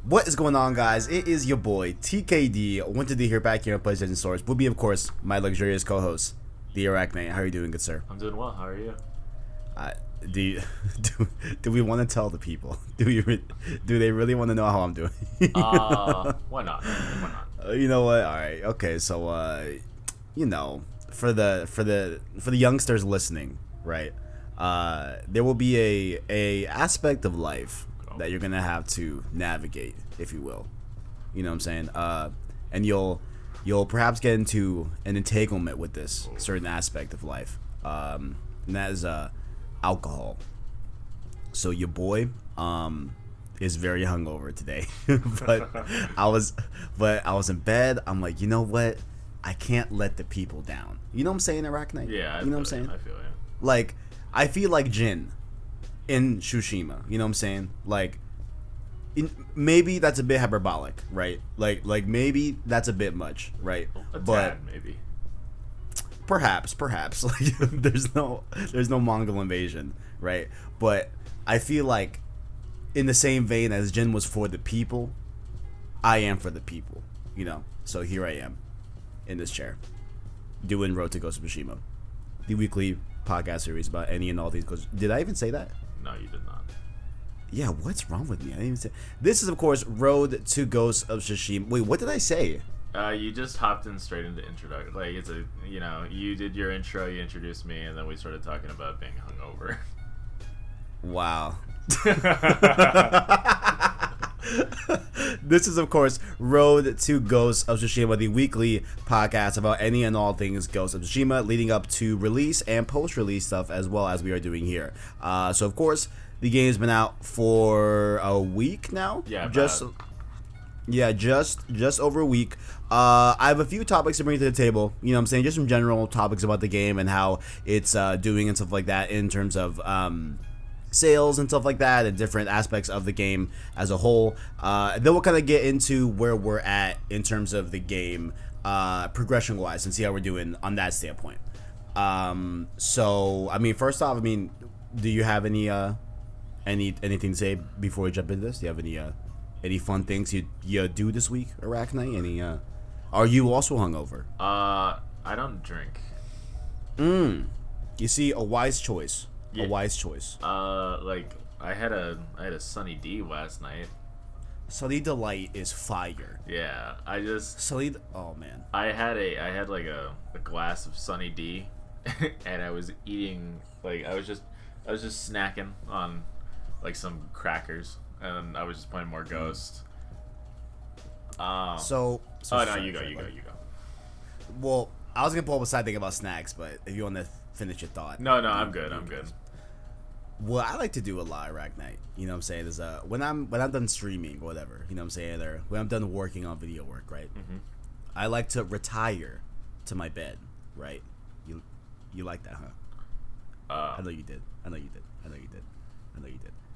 What is going on, guys? It is your boy TKD. Wanted to hear back here on PlayStation Source. Will be, of course, my luxurious co-host, the Arachne. How are you doing, good sir? I'm doing well. How are you? Do do we want to tell the people? Do they really want to know how I'm doing? Why not? Why not? You know what? All right. Okay. So, you know, for the youngsters listening, right? There will be a aspect of life that you're gonna have to navigate, if you will. You know what I'm saying? And you'll perhaps get into an entanglement with this certain aspect of life. And that is alcohol. So your boy is very hungover today. but I was in bed. I'm like, you know what? I can't let the people down. You know what I'm saying, Arachne? Yeah, you know what I'm saying? I feel you. Like, I feel like Jin in Tsushima. You know what I'm saying? Like, maybe that's a bit hyperbolic, right? Like maybe that's a bit much, right? Tad, maybe. Perhaps. Like, there's no Mongol invasion, right? But I feel like, in the same vein as Jin was for the people, I am for the people. You know. So here I am, in this chair, doing Road to Ghost of Tsushima, the weekly podcast series about any and all these. Did I even say that? No, you did not. Yeah, what's wrong with me? I didn't even say. This is, of course, Road to Ghost of Tsushima. Wait, what did I say? You just hopped in straight into introduction. Like, it's a, you did your intro, you introduced me, and then we started talking about being hungover. Wow. This is, of course, Road to Ghost of Tsushima, the weekly podcast about any and all things Ghost of Tsushima, leading up to release and post-release stuff, as well as we are doing here. So, of course, the game's been out for a week now. Yeah, just over a week. I have a few topics to bring to the table. You know what I'm saying? Just some general topics about the game and how it's doing and stuff like that in terms of sales and stuff like that and different aspects of the game as a whole. Then we'll kind of get into where we're at in terms of the game progression-wise and see how we're doing on that standpoint. So, I mean, first off, do you have anything to say before we jump into this? Do you have any fun things you do this week, Arachne? Are you also hungover? I don't drink. You see, a wise choice. Yeah. A wise choice. Like, I had a Sunny D last night. Sunny Delight is fire. Yeah, oh man. I had like a glass of Sunny D, and I was eating, like, I was just snacking on like some crackers, and I was just playing more Ghost. So oh no, you go. Well, I was gonna pull up a side thing about snacks, but if you want to finish your thought. No, I'm good. What I like to do a lot, Arachne, you know what I'm saying, is when I'm done streaming or whatever, you know what I'm saying, or when I'm done working on video work, right? Mm-hmm. I like to retire to my bed, right? You like that, huh? I know you did.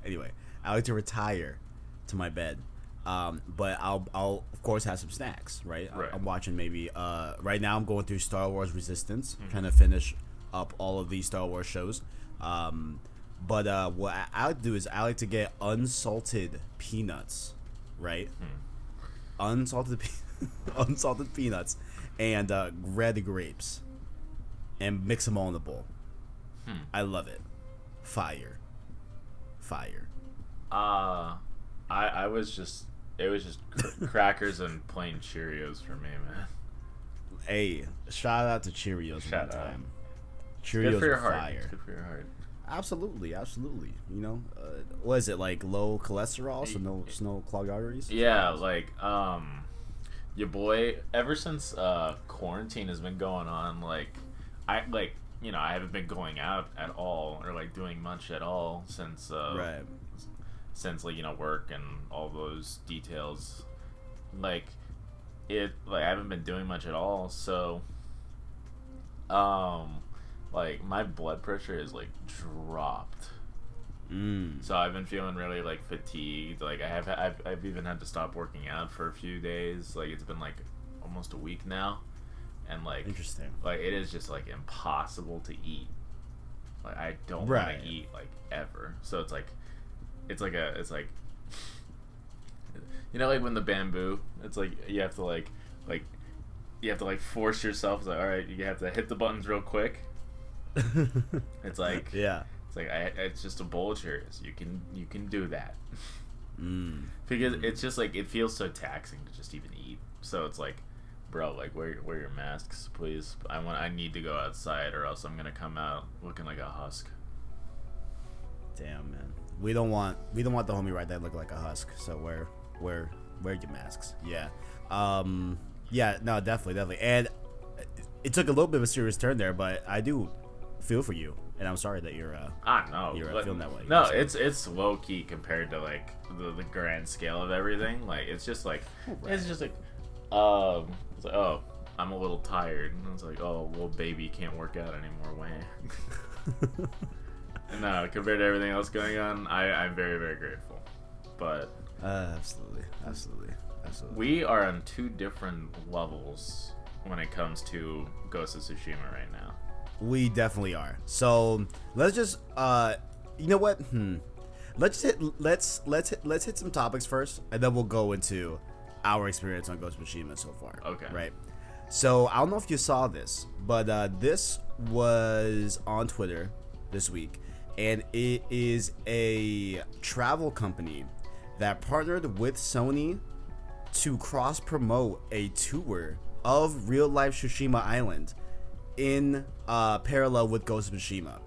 Anyway, I like to retire to my bed, but I'll of course have some snacks, right? I'm watching maybe right now I'm going through Star Wars Resistance, trying to finish up all of these Star Wars shows. But what I like to do is I like to get unsalted peanuts, right? Unsalted peanuts and red grapes, and mix them all in a bowl. I love it. Fire. It was just crackers and plain Cheerios for me, man. Hey, shout out to Cheerios. Shout out. Cheerios good for your are heart. fire. Good for your heart. Absolutely. You know, what is it, like low cholesterol, so no clogged arteries? Yeah, like your boy. Ever since quarantine has been going on, like I haven't been going out at all or like doing much at all since since like work and all those details. Like I haven't been doing much at all, so like my blood pressure is like dropped. So I've been feeling really like fatigued. Like I've even had to stop working out for a few days. Like it's been like almost a week now, and like interesting. Like it is just like impossible to eat. Like I don't want to eat like ever. So it's like You know, like when the bamboo, it's like you have to like you have to like force yourself. It's like, all right, you have to hit the buttons real quick. It's like Yeah. it's like it's just a bowl of Cheerios. You can do that. Because it's just like it feels so taxing to just even eat. So it's like, bro, like wear your masks, please. I need to go outside, or else I'm gonna come out looking like a husk. Damn, man. We don't want the homie right there looking like a husk. So wear your masks. Yeah. Yeah. No, definitely. And it took a little bit of a serious turn there, but I do feel for you, and I'm sorry that you're you're feeling that way. No, it's low key compared to like the grand scale of everything. Like it's just like it's just like it's like, oh, I'm a little tired, and it's like, oh, well, baby can't work out anymore. Wah. No, compared to everything else going on, I'm very, very grateful. But absolutely. We are on two different levels when it comes to Ghost of Tsushima right now. We definitely are. So let's just you know what? Let's hit some topics first, and then we'll go into our experience on Ghost of Tsushima so far. Okay. Right. So I don't know if you saw this, but this was on Twitter this week, and it is a travel company that partnered with Sony to cross promote a tour of real life Tsushima Island in parallel with Ghost of Tsushima.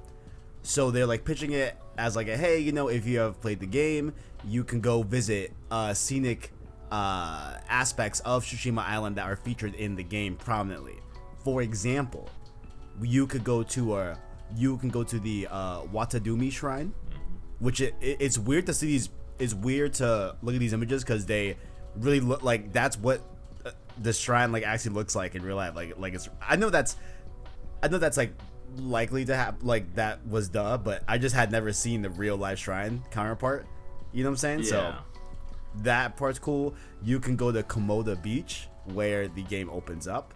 So they're like pitching it as like a, hey, you know, if you have played the game, you can go visit scenic aspects of Tsushima Island that are featured in the game prominently. For example, you can go to the Watadumi Shrine, which it's weird to see these. It's weird to look at these images because they really look like that's what the shrine like actually looks like in real life. Like it's. I know that's like likely to happen. Like that was but I just had never seen the real life shrine counterpart. You know what I'm saying? Yeah. So that part's cool. You can go to Komoda Beach where the game opens up.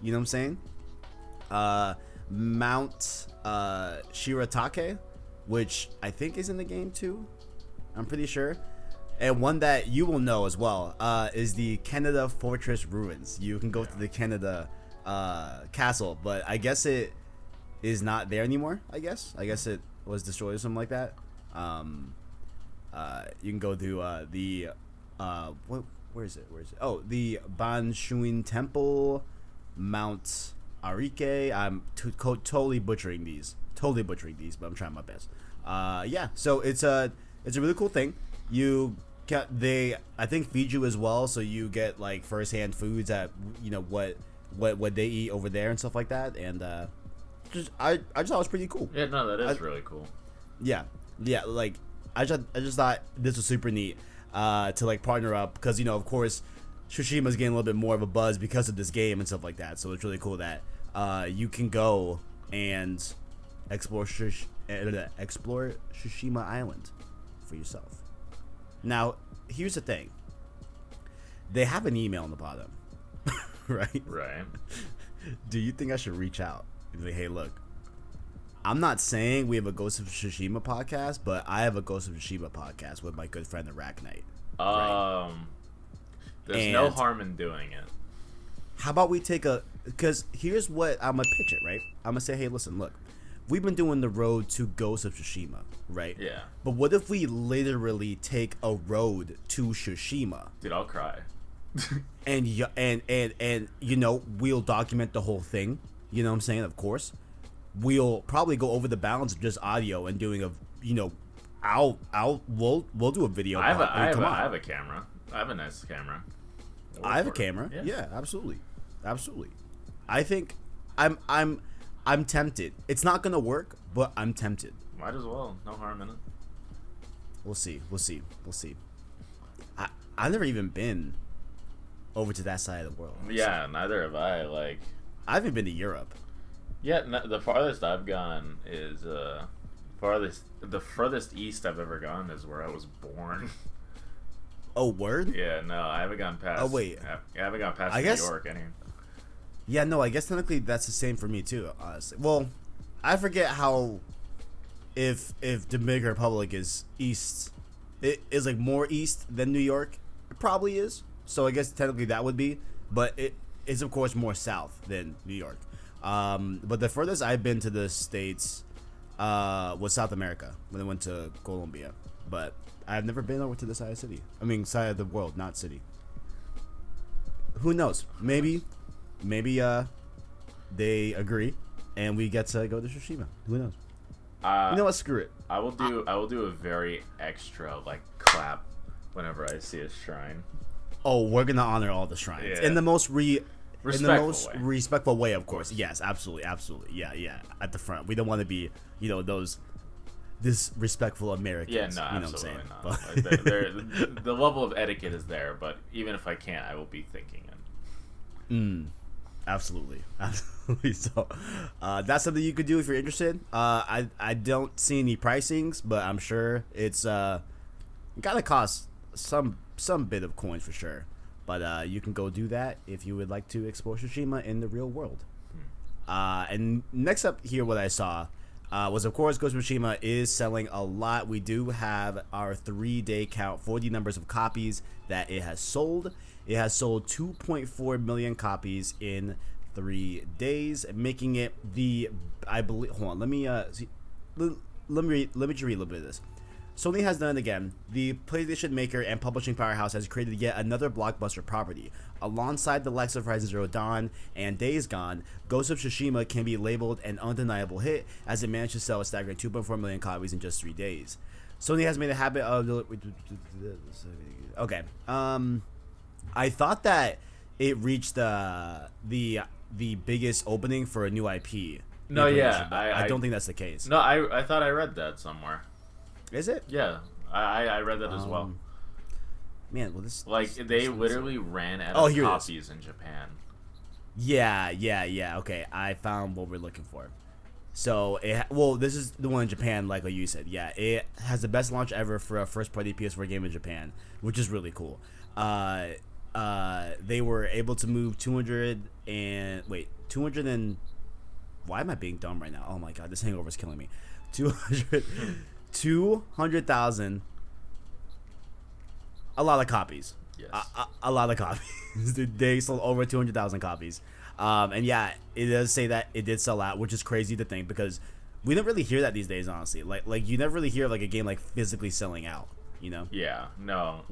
You know what I'm saying? Mount Shiratake, which I think is in the game too. I'm pretty sure. And one that you will know as well is the Canada Fortress Ruins. You can go to the Canada castle, but I guess it is not there anymore. I guess it was destroyed or something like that. You can go to the where is it? Oh, the Banshuin Temple, Mount Arike. I'm totally butchering these, but I'm trying my best. Yeah, so it's a really cool thing. I think feed you as well, so you get like firsthand foods at, you know, what they eat over there and stuff like that. And I just thought it was pretty cool. Yeah, no, that is really cool. Yeah, like I just thought this was super neat to like partner up, because, you know, of course Tsushima's getting a little bit more of a buzz because of this game and stuff like that. So it's really cool that you can go and explore Tsushima Island for yourself. Now, here's the thing. They have an email on the bottom, right? Right. Do you think I should reach out and be like, hey, look, I'm not saying we have a Ghost of Tsushima podcast, but I have a Ghost of Tsushima podcast with my good friend, the Rack Knight. Right? There's no harm in doing it. How about we take because here's what I'm going to pitch it, right? I'm going to say, hey, listen, look, we've been doing the road to Ghost of Tsushima, right? Yeah. But what if we literally take a road to Tsushima? Dude, I'll cry. and you know, we'll document the whole thing. You know what I'm saying? Of course. We'll probably go over the bounds of just audio and doing a, you know, we'll do a video. I have a camera. I have a nice camera. I have a camera. Yeah, absolutely. I think I'm tempted. It's not gonna work, but I'm tempted. Might as well. No harm in it. We'll see. I've never even been over to that side of the world. Yeah, neither have I. Like, I haven't been to Europe. Yeah, the farthest I've gone is the furthest east I've ever gone is where I was born. Oh, word? Yeah, no, I haven't gone past. Oh, wait. I haven't gone past New York any. Yeah, no, I guess technically that's the same for me too, honestly. Well, I forget how if Dominican Republic is east, it is like more east than New York. It probably is. So I guess technically that would be, but it is of course more south than New York. But the furthest I've been to the States was South America when I went to Colombia. But I've never been over to the side of the city. I mean, side of the world, not city. Who knows? Maybe they agree, and we get to go to Tsushima. Who knows? You know what? Screw it. I will do a very extra like clap whenever I see a shrine. Oh, we're gonna honor all the shrines in the most respectful way, of course. Yes, absolutely. Yeah. At the front, we don't want to be, those disrespectful Americans. Yeah, no, absolutely not. Like, the level of etiquette is there, but even if I can't, I will be thinking it. Absolutely. So, that's something you could do if you're interested. I don't see any pricings, but I'm sure it's gotta cost some bit of coins for sure. But you can go do that if you would like to explore Tsushima in the real world. And next up here, what I saw was, of course, Ghost of Tsushima is selling a lot. We do have our 3-day count for the numbers of copies that it has sold. It has sold 2.4 million copies in 3 days, making it I believe. Hold on, let me read a little bit of this. Sony has done it again. The PlayStation maker and publishing powerhouse has created yet another blockbuster property. Alongside the likes of Horizon Zero Dawn and Days Gone, Ghost of Tsushima can be labeled an undeniable hit as it managed to sell a staggering 2.4 million copies in just 3 days. Sony has made a habit of... Okay. I thought that it reached the biggest opening for a new IP. No, yeah. I don't think that's the case. No, I thought I read that somewhere. Is it? Yeah, I read that as well. Man, well this they literally ran out of copies in Japan. Yeah. Okay, I found what we're looking for. So this is the one in Japan, like you said. Yeah, it has the best launch ever for a first-party PS4 game in Japan, which is really cool. They were able to move 200 and why am I being dumb right now? Oh my god, this hangover is killing me. 200,000. A lot of copies. Yes. A lot of copies. They sold over 200,000 copies. And yeah, it does say that it did sell out, which is crazy to think because we don't really hear that these days, honestly. Like you never really hear like a game like physically selling out, Yeah, no,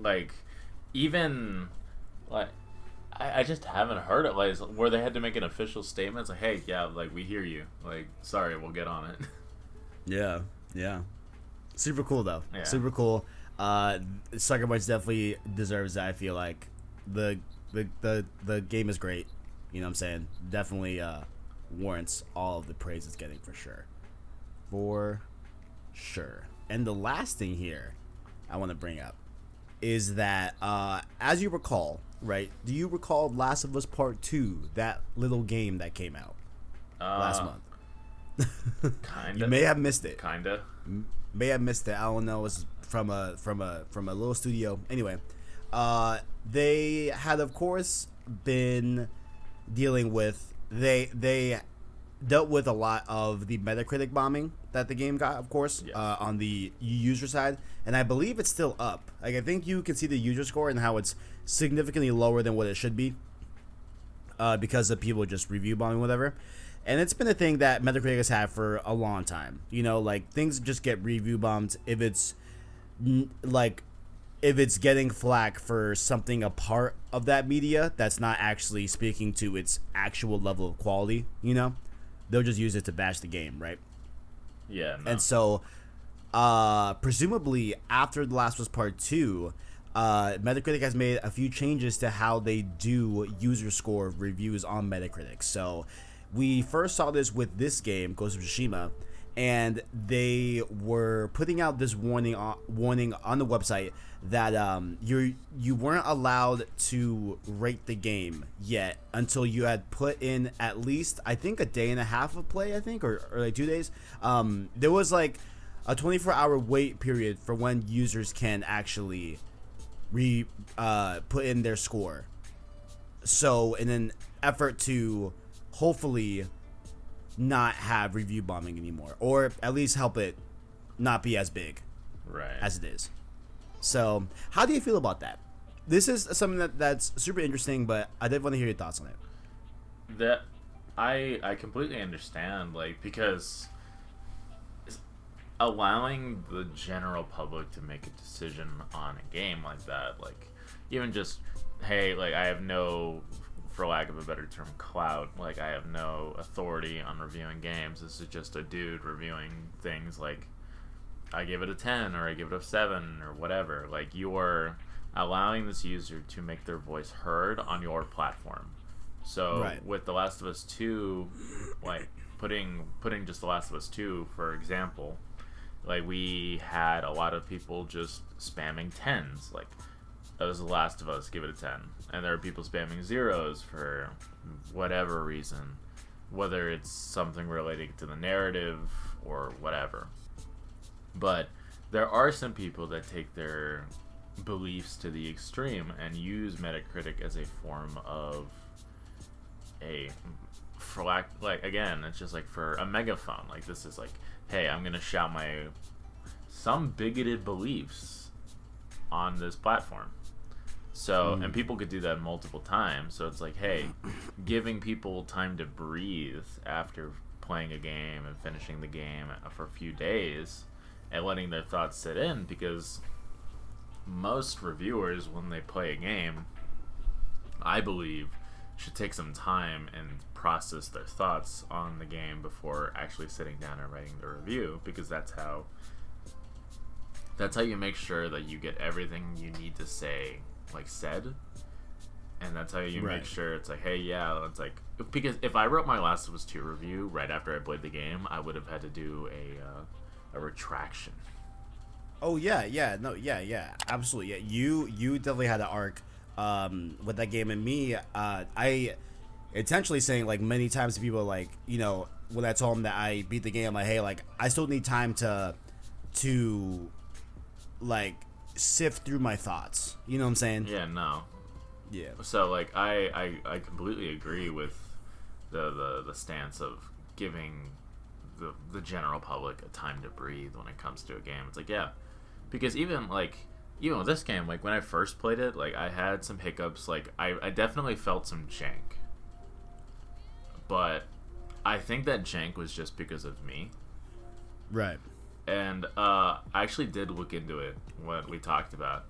even I just haven't heard it where they had to make an official statement. It's like, hey, yeah, we hear you. Sorry, we'll get on it. Yeah. Super cool though. Yeah. Super cool. Sucker Punch definitely deserves that. I feel like the game is great. You know what I'm saying? Definitely warrants all of the praise it's getting for sure. For sure. And the last thing here I want to bring up is that as you recall, right? Do you recall Last of Us Part 2, that little game that came out last month? Kinda. You may have missed it. Kinda. May have missed it. I don't know. It's from a little studio. Anyway, they had of course been dealing with they dealt with a lot of the Metacritic bombing that the game got, of course, yes. On the user side, and I believe it's still up. I think you can see the user score and how it's significantly lower than what it should be, because of people just review bombing, whatever. And it's been a thing that Metacritic has had for a long time. Things just get review bombed if it's getting flack for something a part of that media that's not actually speaking to its actual level of quality. They'll just use it to bash the game, right? Yeah. No. And so, presumably after The Last of Us Part 2, Metacritic has made a few changes to how they do user score reviews on Metacritic. So we first saw this with this game, Ghost of Tsushima, and they were putting out this warning on the website that you weren't allowed to rate the game yet until you had put in at least, I think, a day and a half of play, or 2 days. There was a 24-hour wait period for when users can actually put in their score. So in an effort to hopefully not have review bombing anymore, or at least help it not be as big right as it is. So how do you feel about that? this is something that's super interesting, but I did want to hear your thoughts on it. That I completely understand, like, because allowing the general public to make a decision on a game like that, like, even just, hey, like, I have no, for lack of a better term, clout, like, I have no authority on reviewing games. This is just a dude reviewing things, like, I give it a 10 or I give it a 7 or whatever. Like, you're allowing this user to make their voice heard on your platform. So Right. with The Last of Us 2, like, putting just The Last of Us 2 for example, like, we had a lot of people just spamming 10s, like, that was The Last of Us, give it a 10. And there are people spamming zeros for whatever reason, whether it's something relating to the narrative or whatever. But there are some people that take their beliefs to the extreme and use Metacritic as a form of a, for lack, like, again, it's just like for a megaphone. Like, this is like, hey, I'm gonna shout some bigoted beliefs on this platform. So, and people could do that multiple times. So it's like, hey, giving people time to breathe after playing a game and finishing the game for a few days and letting their thoughts sit in, because most reviewers, when they play a game, I believe, should take some time and process their thoughts on the game before actually sitting down and writing the review, because that's how you make sure that you get everything you need to say, like, said. And that's how you make sure it's like, hey, yeah, it's like, because if I wrote my Last of Us 2 review right after I played the game, I would have had to do a retraction. Oh yeah, absolutely. Yeah, you definitely had an arc with that game, and me, I intentionally saying, like, many times to people, like, you know, when I told them that I beat the game, I'm like, hey, like, I still need time to like sift through my thoughts. You know what I'm saying? Yeah, no. Yeah. So, like, I completely agree with the stance of giving the general public a time to breathe when it comes to a game. It's like, yeah, because even with this game, like, when I first played it, like, I had some hiccups. Like, I definitely felt some jank, but I think that jank was just because of me. Right. And I actually did look into it, what we talked about.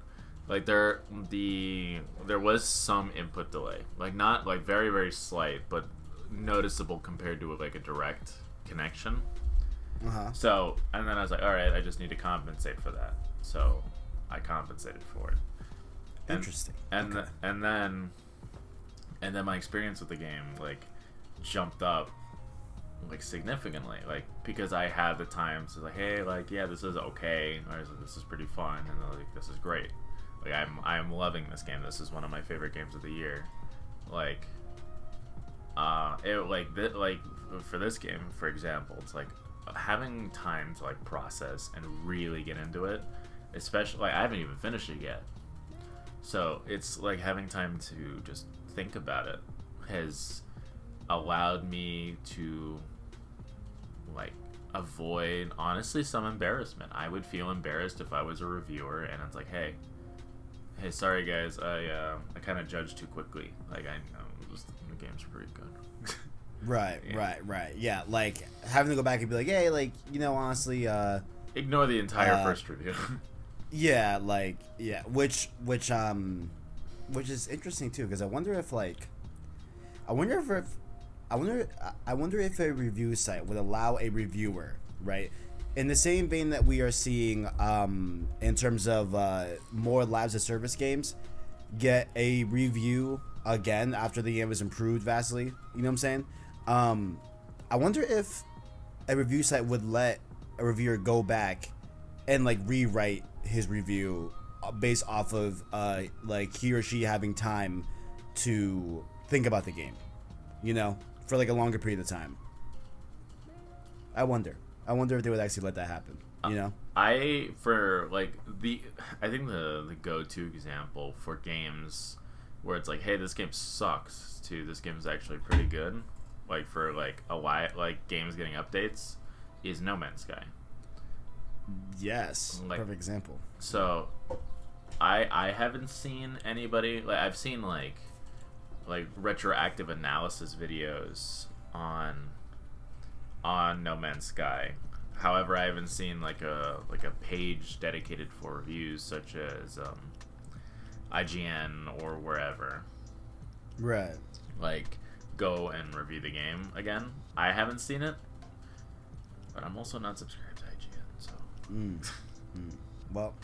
Like, there was some input delay, like, not like very, very slight, but noticeable compared to, like, a direct connection. So, and then I was like, all right, I just need to compensate for that. So I compensated for it. Interesting. And Okay. and then my experience with the game, like, jumped up, like, significantly, like, because I had the time to, like, hey, like, yeah, this is okay, or this is pretty fun, and, like, this is great. Like, I'm loving this game. This is one of my favorite games of the year. Like, for this game, for example, it's like having time to, like, process and really get into it. Especially, like, I haven't even finished it yet, so it's like having time to just think about it has allowed me to, like, avoid, honestly, some embarrassment. I would feel embarrassed if I was a reviewer and it's like, hey, sorry guys, I kind of judged too quickly. Like, I know the game's pretty good. Right, Yeah. right. Yeah, like, having to go back and be like, hey, like, you know, honestly, Ignore the entire first review. yeah, like, yeah, which is interesting too, because I wonder if a review site would allow a reviewer, right, in the same vein that we are seeing in terms of more lives of service games, get a review again after the game was improved vastly. You know what I'm saying? I wonder if a review site would let a reviewer go back and, like, rewrite his review based off of like, he or she having time to think about the game, you know, for, like, a longer period of time. I wonder if they would actually let that happen, you know. I think the go-to example for games where it's like, hey, this game sucks, to this game is actually pretty good, like, for, like, like, games getting updates, is No Man's Sky. Yes, Like, perfect example. So I haven't seen anybody like I've seen like retroactive analysis videos on No Man's Sky. However, I haven't seen like a page dedicated for reviews such as IGN or wherever. Right. Like go and review the game again. I haven't seen it, but I'm also not subscribed to IGN, so. Well,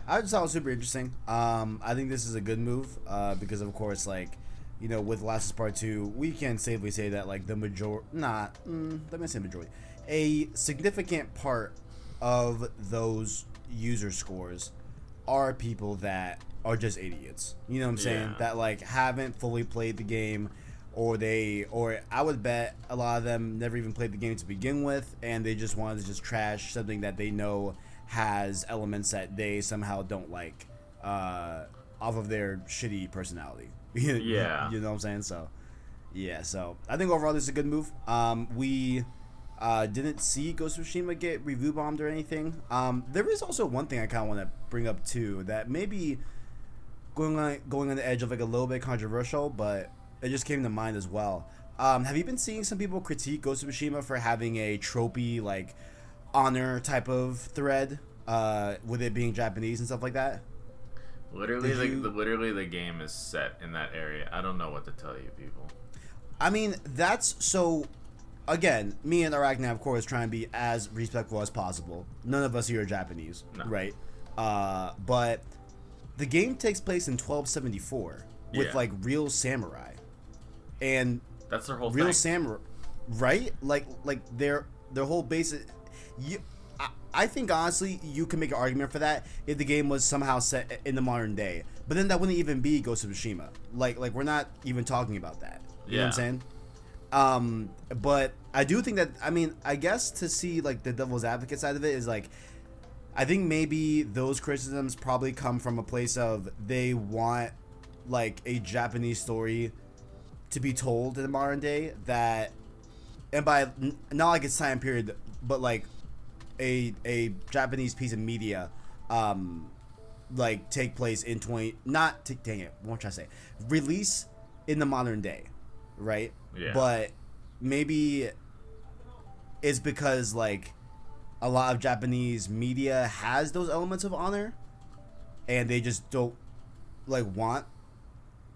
I just thought it was super interesting. I think this is a good move because, of course, like, you know, with Last of Us Part 2, we can safely say that, like, the majority, let me say majority, a significant part of those user scores are people that are just idiots. You know what I'm saying? Yeah. That, like, haven't fully played the game, or I would bet a lot of them never even played the game to begin with, and they just wanted to just trash something that they know has elements that they somehow don't like off of their shitty personality. Yeah. You know what I'm saying? So, yeah. So, I think overall this is a good move. We didn't see Ghost of Tsushima get review bombed or anything. There is also one thing I kind of want to bring up too that maybe going on the edge of like a little bit controversial, but it just came to mind as well. Have you been seeing some people critique Ghost of Tsushima for having a tropey like honor type of thread, with it being Japanese and stuff like that? Literally, literally the game is set in that area. I don't know what to tell you, people. I mean, that's so. Again, me and Arachna, of course, trying to be as respectful as possible. None of us here are Japanese, No. right? But the game takes place in 1274 with Yeah. like real samurai, and That's their whole real thing. samurai, right? Like their whole basic. I think honestly, you can make an argument for that if the game was somehow set in the modern day. But then that wouldn't even be Ghost of Tsushima. Like we're not even talking about that. You know what I'm saying? But I do think that, I mean, I guess to see like the devil's advocate side of it is like, I think maybe those criticisms probably come from a place of they want like a Japanese story to be told in the modern day that, and by not like its time period, but like a Japanese piece of media, like take place in 20, not dang it, what am I trying to say, release in the modern day, right? Yeah. But maybe it's because like a lot of Japanese media has those elements of honor, and they just don't like want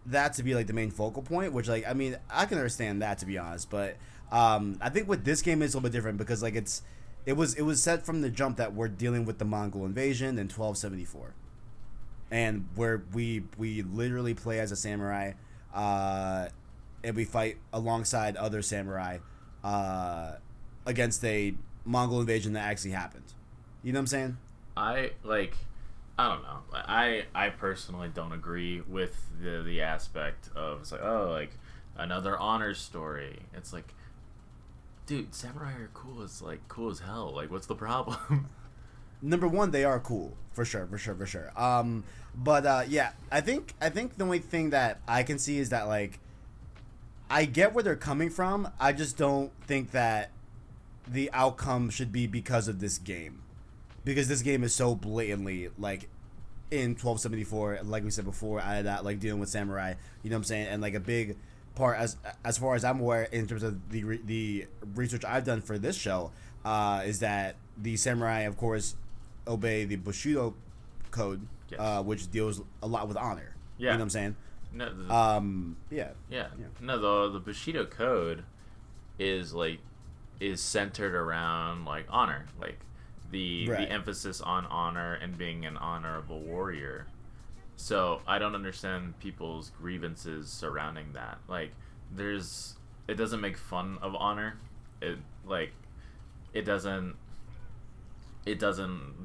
that to be like the main focal point. Which, like, I mean, I can understand that, to be honest, but I think with this game it's a little bit different because like it was set from the jump that we're dealing with the Mongol invasion in 1274, and where we literally play as a samurai, and we fight alongside other samurai against a Mongol invasion that actually happened. You know what I'm saying? I don't know. I personally don't agree with the aspect of it's like, oh, like another honor story. It's like, dude, samurai are cool as hell. Like, what's the problem? Number one, they are cool for sure. But yeah, I think the only thing that I can see is that like I get where they're coming from. I just don't think that the outcome should be because of this game, because this game is so blatantly like in 1274, like we said before, out of that like dealing with samurai. You know what I'm saying? And like a big part, as far as I'm aware, in terms of the research I've done for this show, is that the samurai, of course, obey the Bushido code, Yes. which deals a lot with honor. Yeah. You know what I'm saying? No, Yeah. yeah. No, the Bushido code is centered around like honor, like the emphasis on honor and being an honorable warrior. So I don't understand people's grievances surrounding that. Like, it doesn't make fun of honor. It doesn't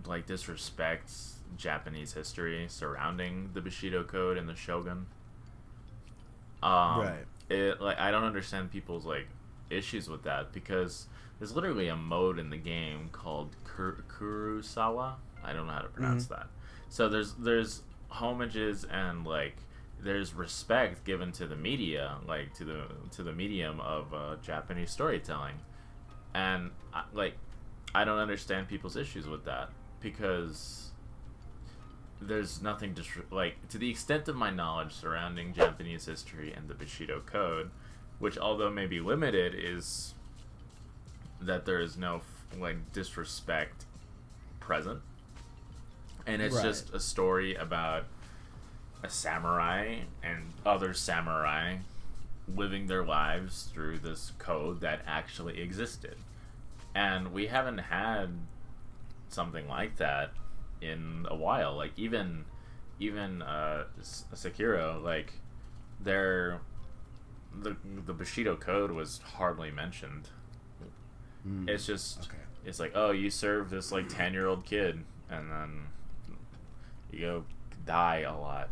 like disrespect Japanese history surrounding the Bushido code and the Shogun. Right. I don't understand people's like issues with that, because there's literally a mode in the game called Kurosawa. I don't know how to pronounce that. So there's homages and like there's respect given to the media, like to the medium of Japanese storytelling, and I don't understand people's issues with that, because there's nothing like, to the extent of my knowledge surrounding Japanese history and the Bushido Code, which although may be limited, is that there is no like disrespect present, and it's Right. just a story about a samurai and other samurai living their lives through this code that actually existed, and we haven't had something like that in a while. Like even Sekiro, like their the Bushido Code was hardly mentioned. It's just Okay. it's like, oh, you serve this like 10-year-old kid, and then you go die a lot.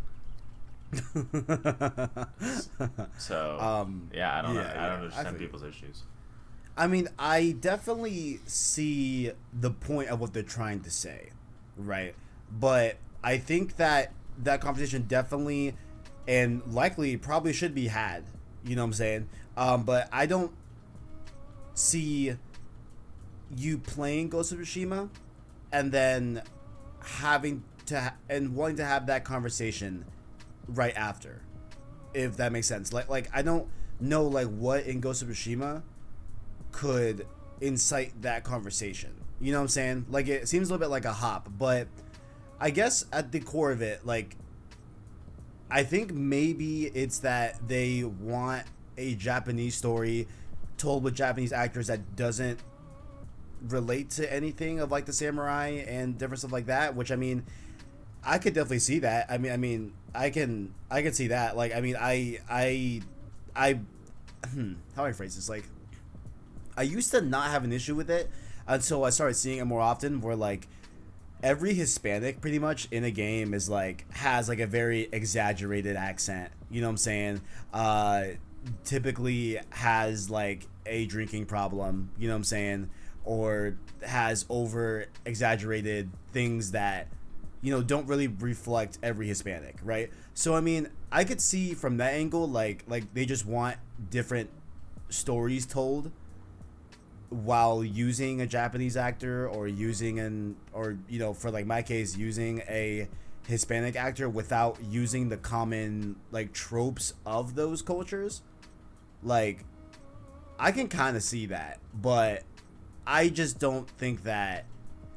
So yeah, I don't know. I don't understand people's issues. I mean, I definitely see the point of what they're trying to say, right? But I think that that conversation definitely and likely probably should be had. You know what I'm saying? But I don't see you playing Ghost of Tsushima and then having to and wanting to have that conversation right after, if that makes sense. Like I don't know like what in Ghost of Tsushima could incite that conversation. You know what I'm saying? Like it seems a little bit like a hop, but I guess at the core of it, like I think maybe it's that they want a Japanese story told with Japanese actors that doesn't relate to anything of like the samurai and different stuff like that, which I mean I could definitely see that. I can see that. Like I mean I how do I phrase this? Like I used to not have an issue with it until I started seeing it more often, where like every Hispanic pretty much in a game is like has like a very exaggerated accent. You know what I'm saying? Typically has like a drinking problem. You know what I'm saying? Or has over exaggerated things that don't really reflect every Hispanic, right? So I mean, I could see from that angle, like they just want different stories told while using a Japanese actor or using for like my case using a Hispanic actor without using the common like tropes of those cultures. Like I can kind of see that, but I just don't think that.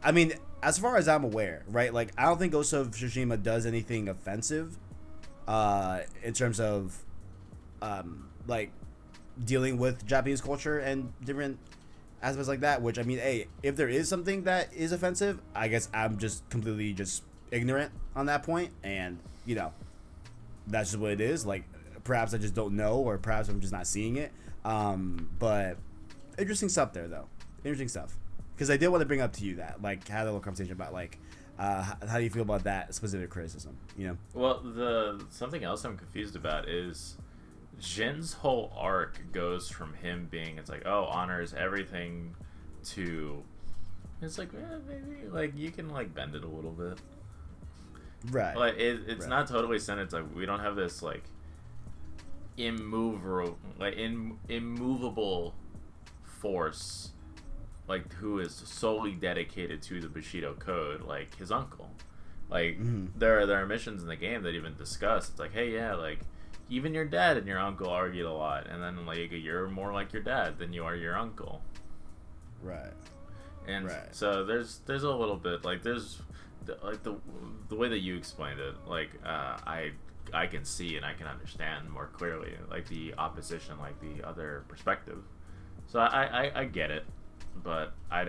I mean, as far as I'm aware, right? Like, I don't think Ghost of Tsushima does anything offensive, in terms of, like, dealing with Japanese culture and different aspects like that. Which I mean, hey, if there is something that is offensive, I guess I'm just completely just ignorant on that point, and that's just what it is. Like, perhaps I just don't know, or perhaps I'm just not seeing it. But interesting stuff there, though. Interesting stuff, because I did want to bring up to you that like had a little conversation about like how do you feel about that specific criticism, Well, the something else I'm confused about is Jin's whole arc goes from him being it's like, oh, honor is everything, to it's like, maybe like you can like bend it a little bit, right? Like it's right. not totally centered. Like we don't have this like immovable force like who is solely dedicated to the Bushido Code, like his uncle. Like there are missions in the game that even discuss it's like, hey, yeah, like even your dad and your uncle argued a lot, and then like you're more like your dad than you are your uncle. Right. And right. so there's a little bit like there's the way that you explained it, like I can see and I can understand more clearly like the opposition, like the other perspective. So I get it, but I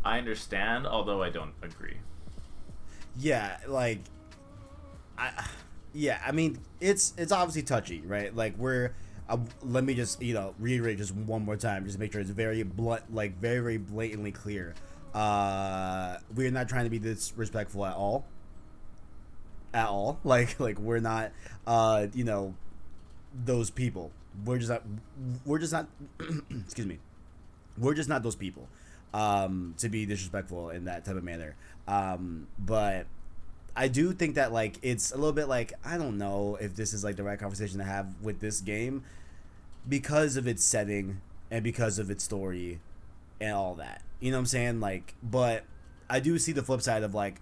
understand, although I don't agree. Yeah, like I mean, it's obviously touchy, right? Like we're let me just reiterate just one more time, just to make sure it's very blunt, like very very blatantly clear. We're not trying to be disrespectful at all. At all, like we're not, those people. We're just not. Excuse me. We're just not those people, to be disrespectful in that type of manner. But I do think that like it's a little bit like I don't know if this is like the right conversation to have with this game because of its setting and because of its story and all that. You know what I'm saying? Like, but I do see the flip side of like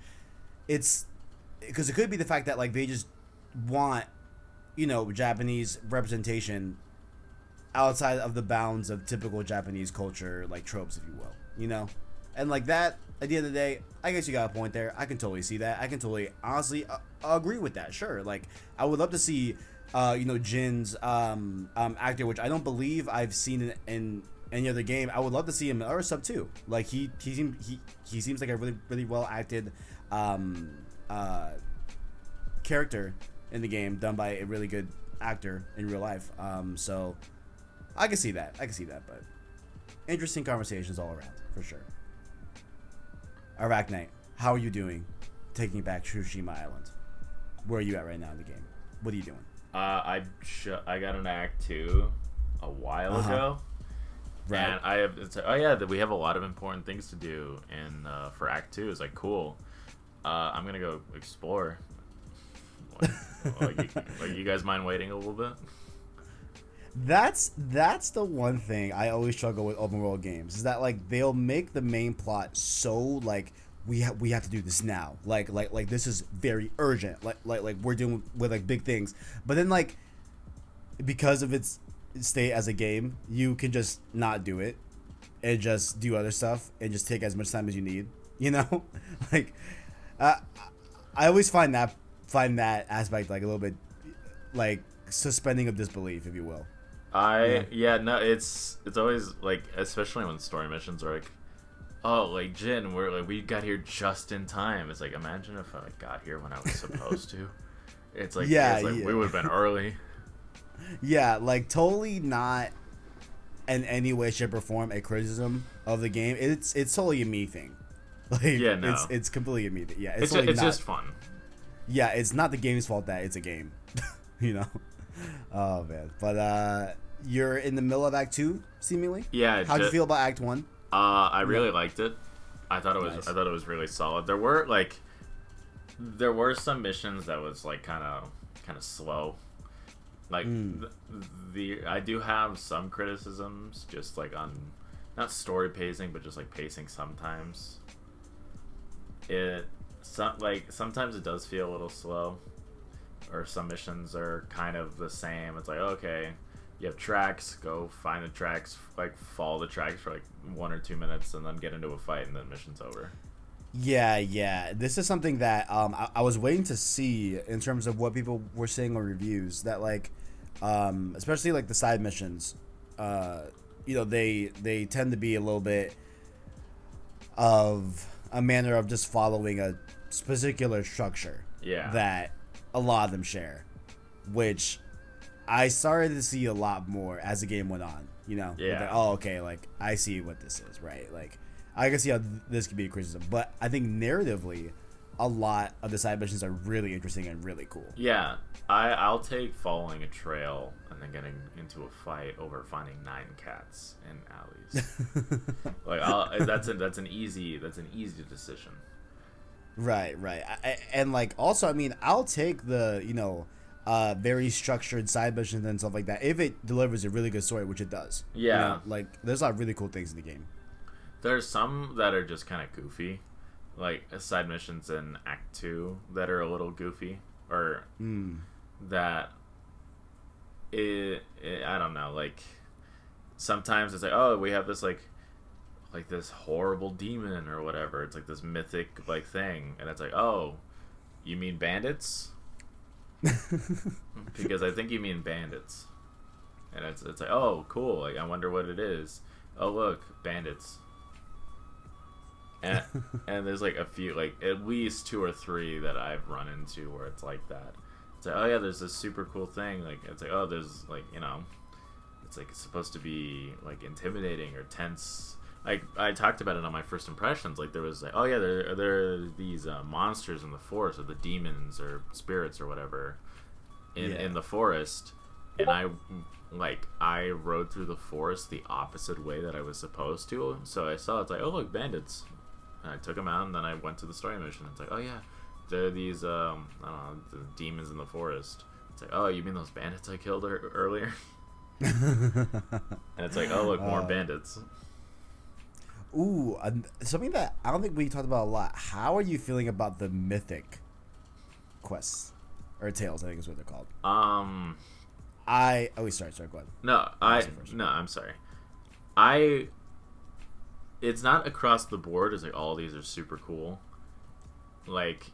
it's because it could be the fact that like they just want, Japanese representation outside of the bounds of typical Japanese culture, like tropes, if you will, and like that. At the end of the day, I guess you got a point there. I can totally see that. I can totally, honestly, agree with that. Sure, like I would love to see, Jin's actor, which I don't believe I've seen in any other game. I would love to see him in other stuff too. Like he seems like a really really well acted character in the game, done by a really good actor in real life. So I can see that. But interesting conversations all around for sure. Arachnite, how are you doing? Taking back Tsushima Island. Where are you at right now in the game? What are you doing? I got an Act 2 a while ago. Right. And I have. It's like, oh yeah, we have a lot of important things to do, and for Act 2, it's like cool. I'm gonna go explore. Like you guys mind waiting a little bit? That's the one thing I always struggle with open world games, is that like they'll make the main plot so like we have to do this now, like this is very urgent, like we're doing with like big things, but then like because of its state as a game, you can just not do it and just do other stuff and just take as much time as you need, like I always find that aspect like a little bit like suspending of disbelief, if you will. It's always like, especially when story missions are like, oh, like Jin, we got here just in time. It's like, imagine if I got here when I was supposed to. It's like, we would have been early. Yeah, like totally not in any way, shape, or form a criticism of the game. It's totally a me thing. Like, it's completely a me thing. Yeah, it's just fun. Yeah, it's not the game's fault that it's a game. Oh man, but you're in the middle of Act 2, seemingly. Yeah. How'd you feel about Act 1? I really liked it. I thought it was. Nice. I thought it was really solid. There were some missions that was like kind of slow. Like I do have some criticisms, just like on not story pacing, but just like pacing sometimes. Sometimes it does feel a little slow. Or some missions are kind of the same. It's like, okay, you have tracks, go find the tracks, like follow the tracks for like 1 or 2 minutes, and then get into a fight, and then mission's over. Yeah. This is something that I was waiting to see in terms of what people were saying on reviews, that like, especially like the side missions, they tend to be a little bit of a manner of just following a particular structure. Yeah. That a lot of them share, which I started to see a lot more as the game went on. Yeah. Like, oh, okay. Like I see what this is, right? Like I can see how this could be a criticism, but I think narratively, a lot of the side missions are really interesting and really cool. Yeah, I'll take following a trail and then getting into a fight over finding 9 cats in alleys. Like that's an easy decision. Right. And like also, I mean, I'll take the very structured side missions and stuff like that if it delivers a really good story, which it does. Yeah. Like there's a lot of really cool things in the game. There's some that are just kind of goofy, like side missions in Act 2 that are a little goofy, or that I don't know. Like sometimes it's like, oh, we have this like this horrible demon or whatever. It's like this mythic like thing, and it's like, oh, you mean bandits? Because I think you mean bandits, and it's like, oh, cool. Like I wonder what it is. Oh, look, bandits. And there's like a few, like at least 2 or 3 that I've run into where it's like that. It's like, oh yeah, there's this super cool thing. Like it's like, oh, there's like, it's like it's supposed to be like intimidating or tense. Like I talked about it on my first impressions. Like there was like, oh yeah, there are these monsters in the forest, or the demons or spirits or whatever in the forest, and I rode through the forest the opposite way that I was supposed to. So I saw it's like, oh look, bandits. And I took them out, and then I went to the story mission. It's like, oh yeah, there are these I don't know, the demons in the forest. It's like, oh, you mean those bandits I killed earlier? And it's like, oh look, more bandits. Ooh, something that I don't think we talked about a lot. How are you feeling about the mythic quests or tales. I think is what they're called. Sorry. Go ahead. No, I'm sorry. It's not across the board. It's like all these are super cool. Like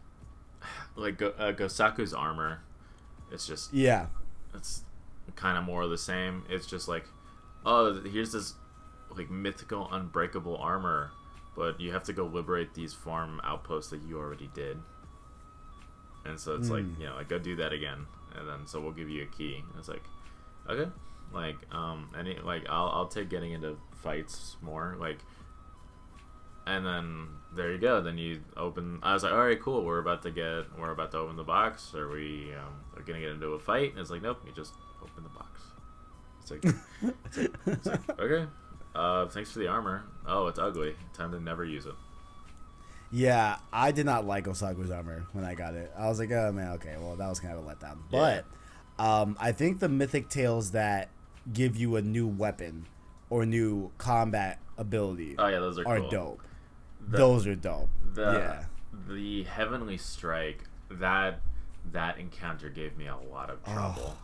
Gosaku's armor. It's just it's kind of more of the same. It's just like, oh, here's this like mythical unbreakable armor, but you have to go liberate these farm outposts that you already did. And so it's like, like go do that again, and then so we'll give you a key. And it's like, okay, like I'll take getting into fights more, like, and then there you go. Then you open. I was like, all right, cool. We're about to open the box. Are we are gonna get into a fight? And it's like, nope. You just open the box. It's like okay. Thanks for the armor. Oh, it's ugly. Time to never use it. Yeah, I did not like Osaku's armor when I got it. I was like, oh man, okay, well that was kind of a letdown. But I think the mythic tales that give you a new weapon or new combat ability those are cool. dope. Those are dope. The Heavenly Strike, that encounter gave me a lot of trouble.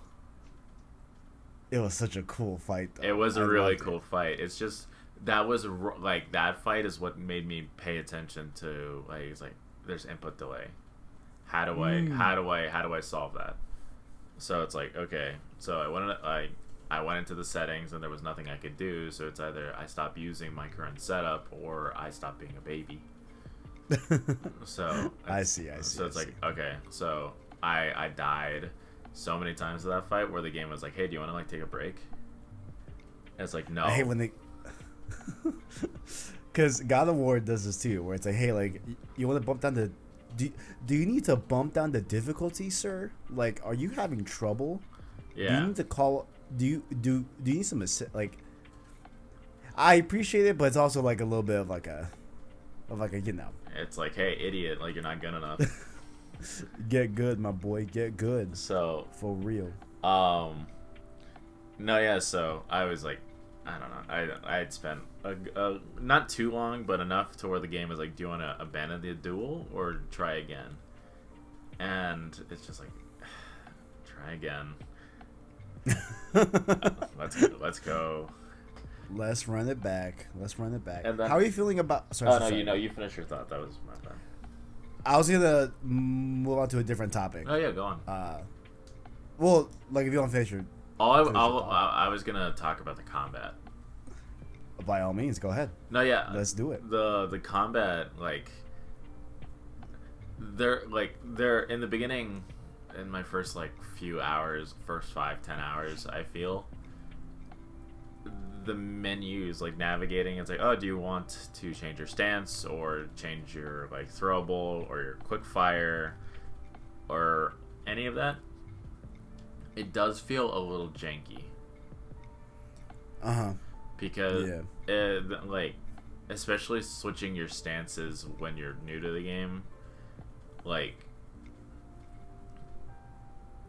It was such a cool fight, though. It was a really cool fight. It's just that fight is what made me pay attention to, like, it's like there's input delay. How do I solve that? So it's like, okay, so I went into the settings and there was nothing I could do, so it's either I stop using my current setup or I stop being a baby. So I see. So it's like, okay, so I died so many times in that fight where the game was like, hey, do you want to like take a break? And it's like, no. I hate when they because God of War does this too, where it's like, hey, like, you want to bump down the do you need to bump down the difficulty, sir? Like, are you having trouble? Yeah. Do you need to call? Do you need some like? I appreciate it, but it's also like a little bit of like a It's like, hey, idiot, like you're not good enough. Get good, my boy. Get good. So for real. No, yeah. So I was like, I don't know. I had spent not too long, but enough to where the game was like, do you want to abandon the duel or try again? And it's just like, try again. Let's go. Let's run it back. And then, how are you feeling about? Sorry. You finish your thought. That was my bad. I was gonna move on to a different topic. Oh yeah, go on. Well, like if you want to finish your. I was gonna talk about the combat. By all means, go ahead. No, yeah. Let's do it. The combat, like, they're in the beginning, in my first like few hours, first 5-10 hours, I feel the menus, like navigating, it's like, oh, do you want to change your stance or change your like throwable or your quick fire or any of that? It does feel a little janky. Because like, especially switching your stances when you're new to the game, like,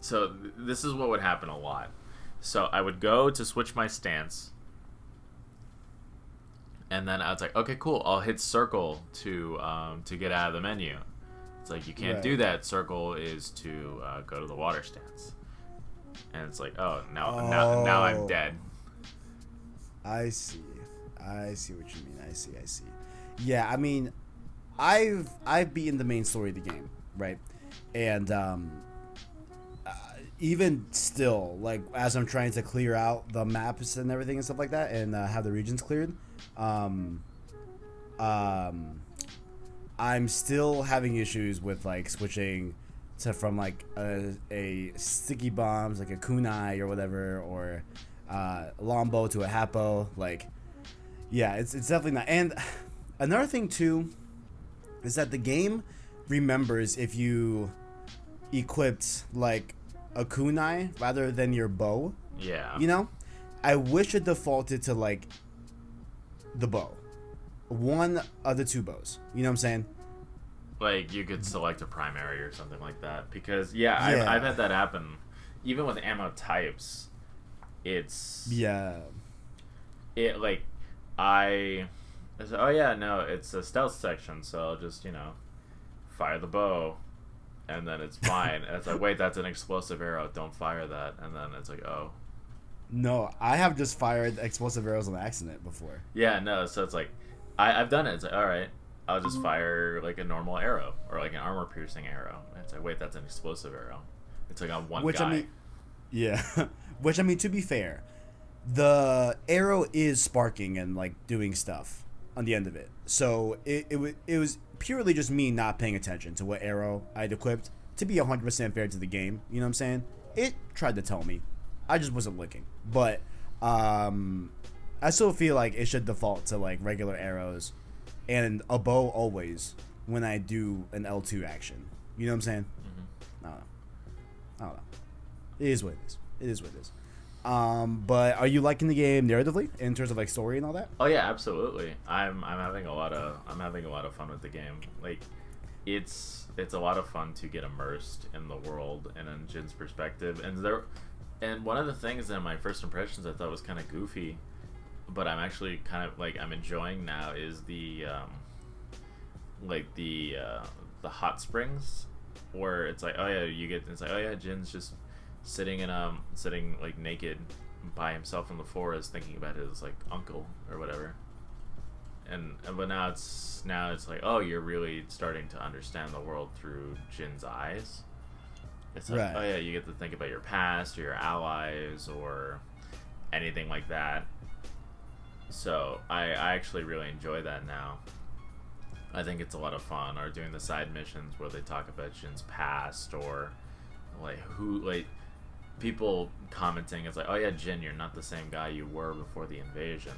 so this is what would happen a lot. So I would go to switch my stance, and then I was like, okay, cool, I'll hit circle to get out of the menu. It's like, you can't do that. Circle is to go to the water stance. And it's like, oh, now I'm dead. I see what you mean. I see. Yeah, I mean, I've beaten the main story of the game, right? And even still, like, as I'm trying to clear out the maps and everything and stuff like that, and have the regions cleared, I'm still having issues with like switching from like a sticky bombs, like a kunai or whatever, or lombo to a happo. Like, yeah, it's definitely not. And another thing too is that the game remembers if you equipped like a kunai rather than your bow. Yeah. You know, I wish it defaulted to like the bow, one of the two bows. You know what I'm saying? Like, you could select a primary or something like that. Because, I've had that happen. Even with ammo types, it's... Yeah. It, like, I said, oh, yeah, no, it's a stealth section, so I'll just, fire the bow. and then it's fine. And it's like, wait, that's an explosive arrow. Don't fire that. And then it's like, oh. No, I have just fired explosive arrows on accident before. Yeah, no. So it's like, I've done it. It's like, all right, I'll just fire like a normal arrow or like an armor piercing arrow. And it's like, wait, that's an explosive arrow. It's like on one guy. I mean, yeah. Which I mean, to be fair, the arrow is sparking and like doing stuff on the end of it. So it was purely just me not paying attention to what arrow I'd equipped. To be 100% fair to the game, you know what I'm saying? It tried to tell me. I just wasn't looking. But I still feel like it should default to like regular arrows and a bow always when I do an L2 action. You know what I'm saying? Mm-hmm. I don't know. It is what it is. It is what it is. But are you liking the game narratively in terms of like story and all that? Oh yeah, absolutely. I'm having a lot of fun with the game. Like, it's a lot of fun to get immersed in the world and in Jin's perspective. And one of the things that in my first impressions I thought was kind of goofy, but I'm actually kind of like I'm enjoying now is the hot springs, where it's like, oh yeah, it's like, oh yeah, Jin's just sitting like naked by himself in the forest thinking about his like uncle or whatever. But now it's like, oh, you're really starting to understand the world through Jin's eyes. It's like, right. Oh yeah, you get to think about your past or your allies or anything like that. So I actually really enjoy that now. I think it's a lot of fun. Or doing the side missions where they talk about Jin's past, or like people commenting. It's like, oh yeah, Jin, you're not the same guy you were before the invasion.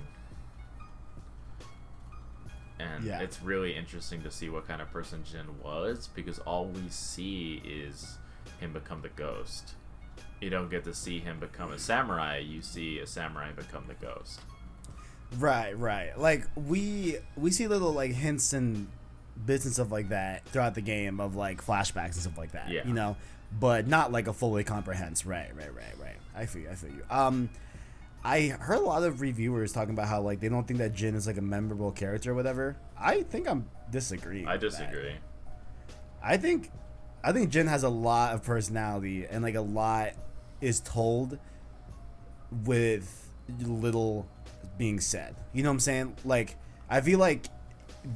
And yeah, it's really interesting to see what kind of person Jin was, because all we see is him become the ghost. You don't get to see him become a samurai. You see a samurai become the ghost. Right. Like we see little like hints and bits and stuff like that throughout the game of like flashbacks and stuff like that. Yeah. You know, but not like a fully comprehends. Right. I feel you. I heard a lot of reviewers talking about how like they don't think that Jin is like a memorable character or whatever. I think I'm disagreeing. I disagree. I think Jin has a lot of personality, and like a lot is told with little being said. You know what I'm saying? Like, I feel like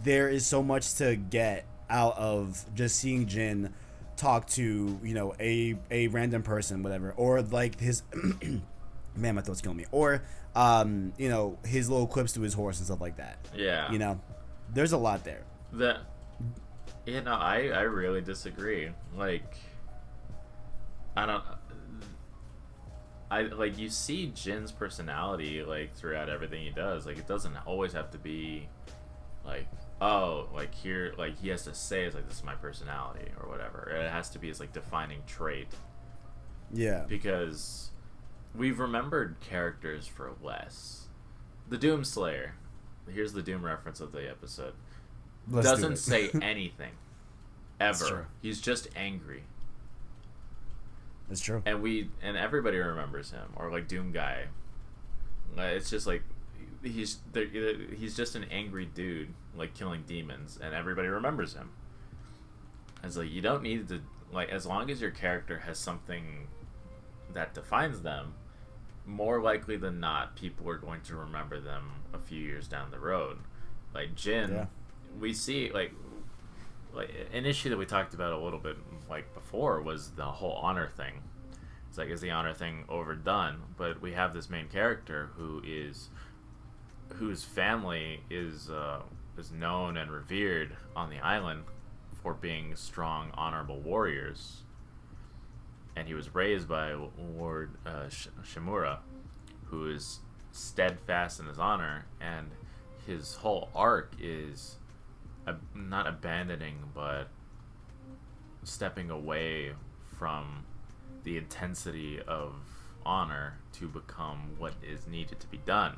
there is so much to get out of just seeing Jin talk to, you know, a random person, whatever, or like his man, my throat's killing me, or you know, his little quips to his horse and stuff like that. Yeah, you know, there's a lot there. I really disagree. Like, I like, you see Jin's personality like throughout everything he does. Like, it doesn't always have to be like, oh, like here, like he has to say it's like, this is my personality or whatever. It has to be his like defining trait. Yeah, because we've remembered characters for less. The Doomslayer, here's the Doom reference of the episode. Doesn't say anything ever. He's just angry. That's true. And everybody remembers him, or like Doom Guy. It's just like he's just an angry dude like killing demons, and everybody remembers him. It's like, you don't need to, like, as long as your character has something that defines them, more likely than not people are going to remember them a few years down the road. Like Jin, yeah. We see like an issue that we talked about a little bit like before was the whole honor thing. It's like, is the honor thing overdone? But we have this main character whose family is known and revered on the island for being strong, honorable warriors, and he was raised by Lord Shimura, who is steadfast in his honor, and his whole arc is not abandoning, but stepping away from the intensity of honor to become what is needed to be done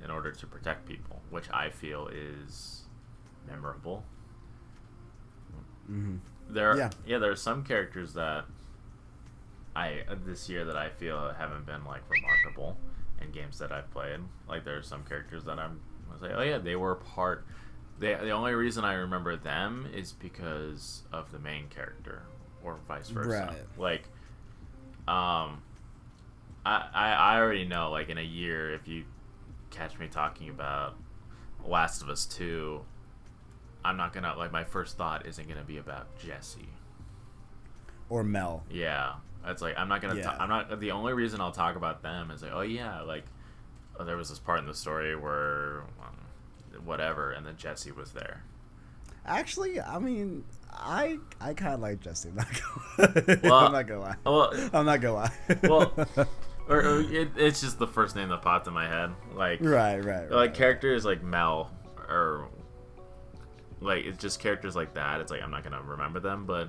in order to protect people, which I feel is memorable. Mm-hmm. There are some characters that this year that I feel haven't been like remarkable in games that I've played. Like, there are some characters that I was like, oh yeah, they were part The only reason I remember them is because of the main character, or vice versa. Right. Like, I already know. Like in a year, if you catch me talking about Last of Us 2, I'm not gonna like my first thought isn't gonna be about Jesse Or Mel. Yeah, it's like I'm not gonna. Yeah. I'm not. The only reason I'll talk about them is like, oh yeah, like oh, there was this part in the story where whatever, and then Jesse was there. Actually, I mean, I kind of like Jesse. Well, I'm not gonna lie. Well, I'm not gonna lie. well, or it's just the first name that popped in my head. Like right. Characters like Mel or like it's just characters like that. It's like I'm not gonna remember them, but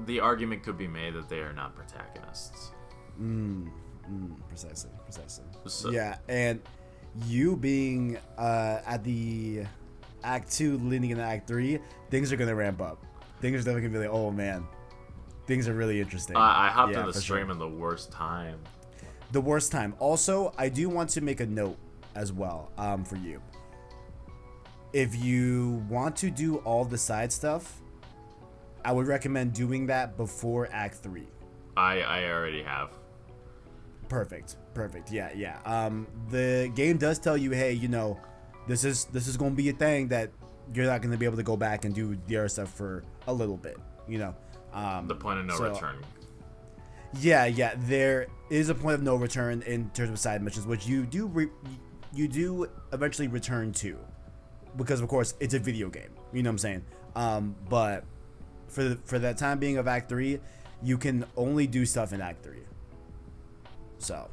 the argument could be made that they are not protagonists. Precisely. So, Yeah, and you being at the Act 2 leading into Act 3, things are gonna ramp up. Things are definitely gonna be like, oh man, things are really interesting. I hopped in the for stream sure. in the worst time. The worst time. Also, I do want to make a note as well for you. If you want to do all the side stuff, I would recommend doing that before Act 3. I already have. Perfect. Yeah. The game does tell you, hey, this is gonna be a thing that you're not gonna be able to go back and do the other stuff for a little bit. The point of no return. Yeah. There is a point of no return in terms of side missions, which you do eventually return to, because of course it's a video game. You know what I'm saying? But for that time being of Act 3, you can only do stuff in Act 3. So,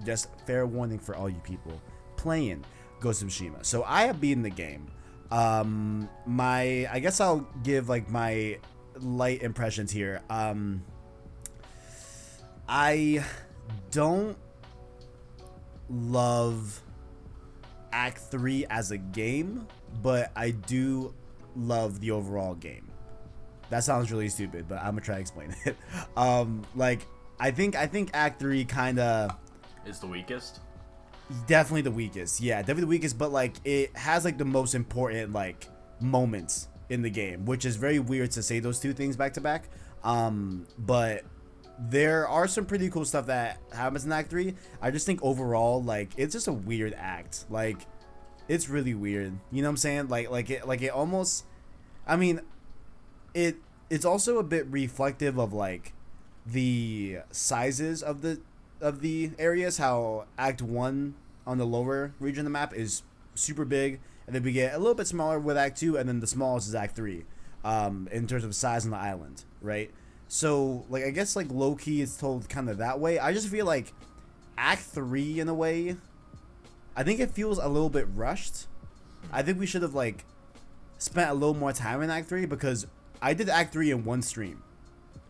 just fair warning for all you people playing Ghost of Tsushima. So I have beaten the game. I guess I'll give like my light impressions here. I don't love Act 3 as a game, but I do love the overall game. That sounds really stupid, but I'm gonna try to explain it. I think Act 3 kind of is the weakest. Definitely the weakest. Yeah, definitely the weakest, but like it has like the most important like moments in the game, which is very weird to say those two things back to back. But there are some pretty cool stuff that happens in Act 3. I just think overall, like, it's just a weird act. Like, it's really weird. You know what I'm saying? Like it almost, I mean, it's also a bit reflective of like the sizes of the areas. How Act 1 on the lower region of the map is super big, and then we get a little bit smaller with Act 2, and then the smallest is Act 3 in terms of size on the island, right? So, like, I guess, like, low-key it's told kind of that way. I just feel like Act 3, in a way, I think it feels a little bit rushed. I think we should have, like, spent a little more time in Act 3, because I did Act 3 in one stream.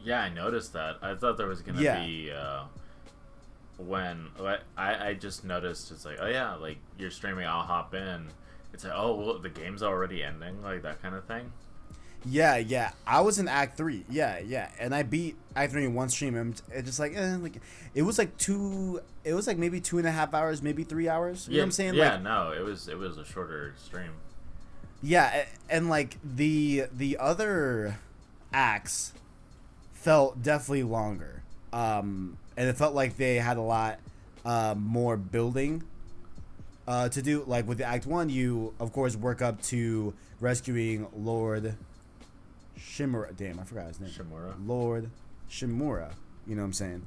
Yeah, I noticed that. I thought there was going to be, when, I just noticed, it's like, oh yeah, like, you're streaming, I'll hop in. It's like, oh, well, the game's already ending, like, that kind of thing. Yeah. I was in Act 3. Yeah. And I beat Act 3 in one stream, and it's just like, it was like maybe 2.5 hours, maybe 3 hours. You know what I'm saying? Yeah, like, no, it was a shorter stream. Yeah, and like the other acts felt definitely longer. And it felt like they had a lot more building to do. Like with the Act 1, you of course work up to rescuing Lord Shimura. Damn, I forgot his name. Lord Shimura. You know what I'm saying?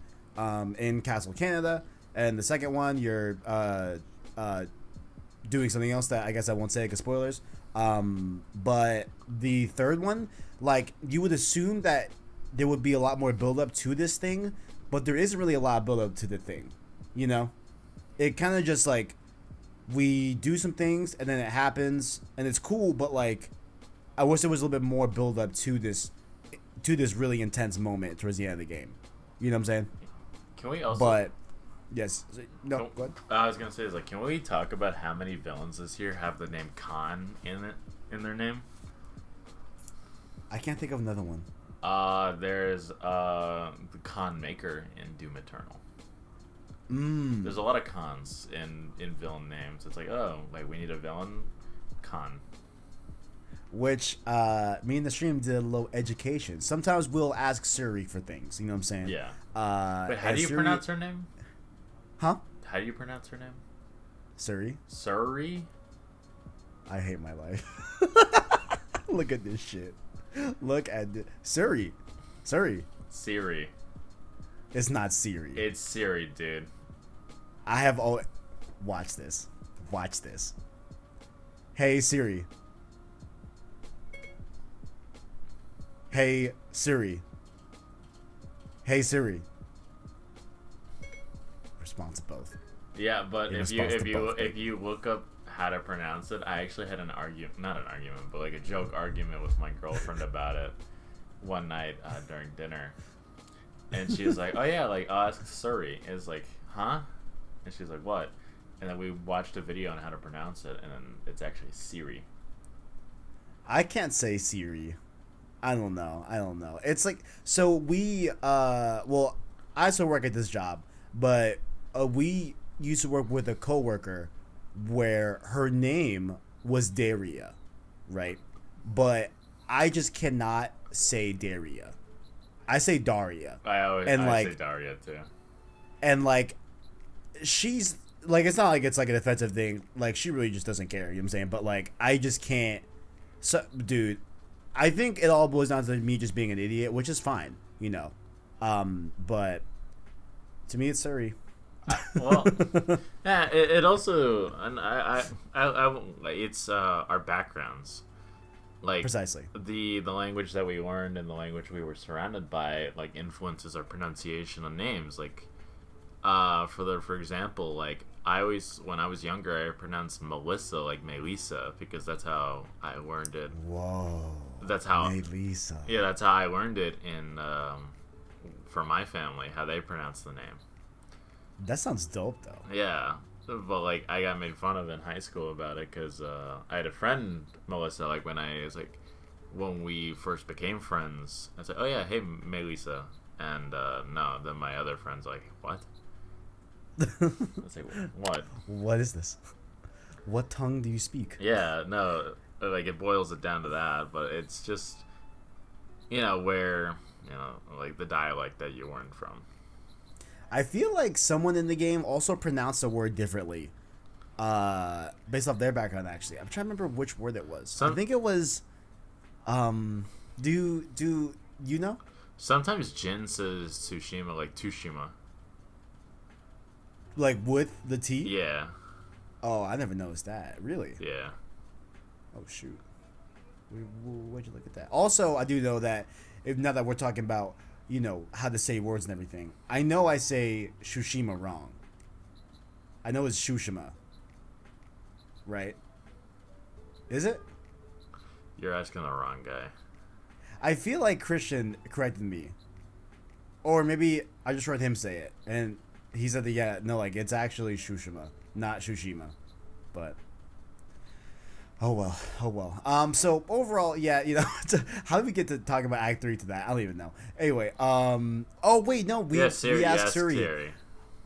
In Castle Canada. And the second one, you're doing something else that I guess I won't say because spoilers. But the third one, like, you would assume that there would be a lot more build up to this thing, but there isn't really a lot of build up to the thing. You know? It kind of just like, we do some things and then it happens and it's cool, but like, I wish there was a little bit more build up to this really intense moment towards the end of the game. You know what I'm saying? Can we also? But yes, no. Go ahead. I was gonna say is like, can we talk about how many villains this year have the name Khan in their name? I can't think of another one. There's the Khan Maker in Doom Eternal. There's a lot of Khans in villain names. It's like, oh, like we need a villain. Khan. Which me and the stream did a little education. Sometimes we'll ask Suri for things. You know what I'm saying? Yeah. Wait, how do you pronounce her name? Huh? How do you pronounce her name? Suri. Suri? I hate my life. Look at this shit. Look at this. Suri. Siri. It's not Siri. It's Siri, dude. I have all. Watch this. Hey Siri. Hey Siri. Response to both. Yeah, but In if response to both, if you look up how to pronounce it, I actually had not an argument, but like a joke argument with my girlfriend about it one night during dinner, and she was like, "Oh yeah, like I'll ask Suri." It's like, "Huh?" And she's like, "What?" And then we watched a video on how to pronounce it, and then it's actually Siri. I can't say Siri. I don't know. It's like, so we well, I still work at this job, but we used to work with a coworker where her name was Daria, right? But I just cannot say Daria. I say Daria. I say Daria too. And like, she's like, it's not like it's like an offensive thing. Like, she really just doesn't care. You know what I'm saying? But like, I just can't. So, dude, I think it all boils down to me just being an idiot, which is fine, you know. But to me, it's Suri. Well, yeah. It also, and I like, it's our backgrounds, like Precisely. the language that we learned and the language we were surrounded by, like influences our pronunciation of names. Like, for example, like I always, when I was younger, I pronounced Melissa like Melissa because that's how I learned it. Whoa. That's how Melissa. Yeah, that's how I learned it in for my family, how they pronounce the name. That sounds dope, though. Yeah, but like I got made fun of in high school about it because I had a friend, Melissa, like when we first became friends, I said, "Oh yeah, hey Melissa," and no, then my other friend's like, "What?" I was like, "What? What is this? What tongue do you speak?" Yeah, no, like it boils it down to that, but it's just, where, like the dialect that you learned from. I feel like someone in the game also pronounced a word differently, based off their background. Actually, I'm trying to remember which word it was. I think it was, do you know? Sometimes Jin says Tsushima like Tushima. Like with the T? Yeah. Oh, I never noticed that. Really? Yeah. Oh shoot. Where'd you look at that? Also, I do know that now that we're talking about, how to say words and everything, I know I say Tsushima wrong. I know it's Tsushima. Right? Is it? You're asking the wrong guy. I feel like Christian corrected me. Or maybe I just heard him say it. And he said that, like, it's actually Tsushima, not Tsushima. But, oh well. So, overall, yeah, how did we get to talk about Act 3 to that? I don't even know. Anyway, oh, wait, no, we asked Suri.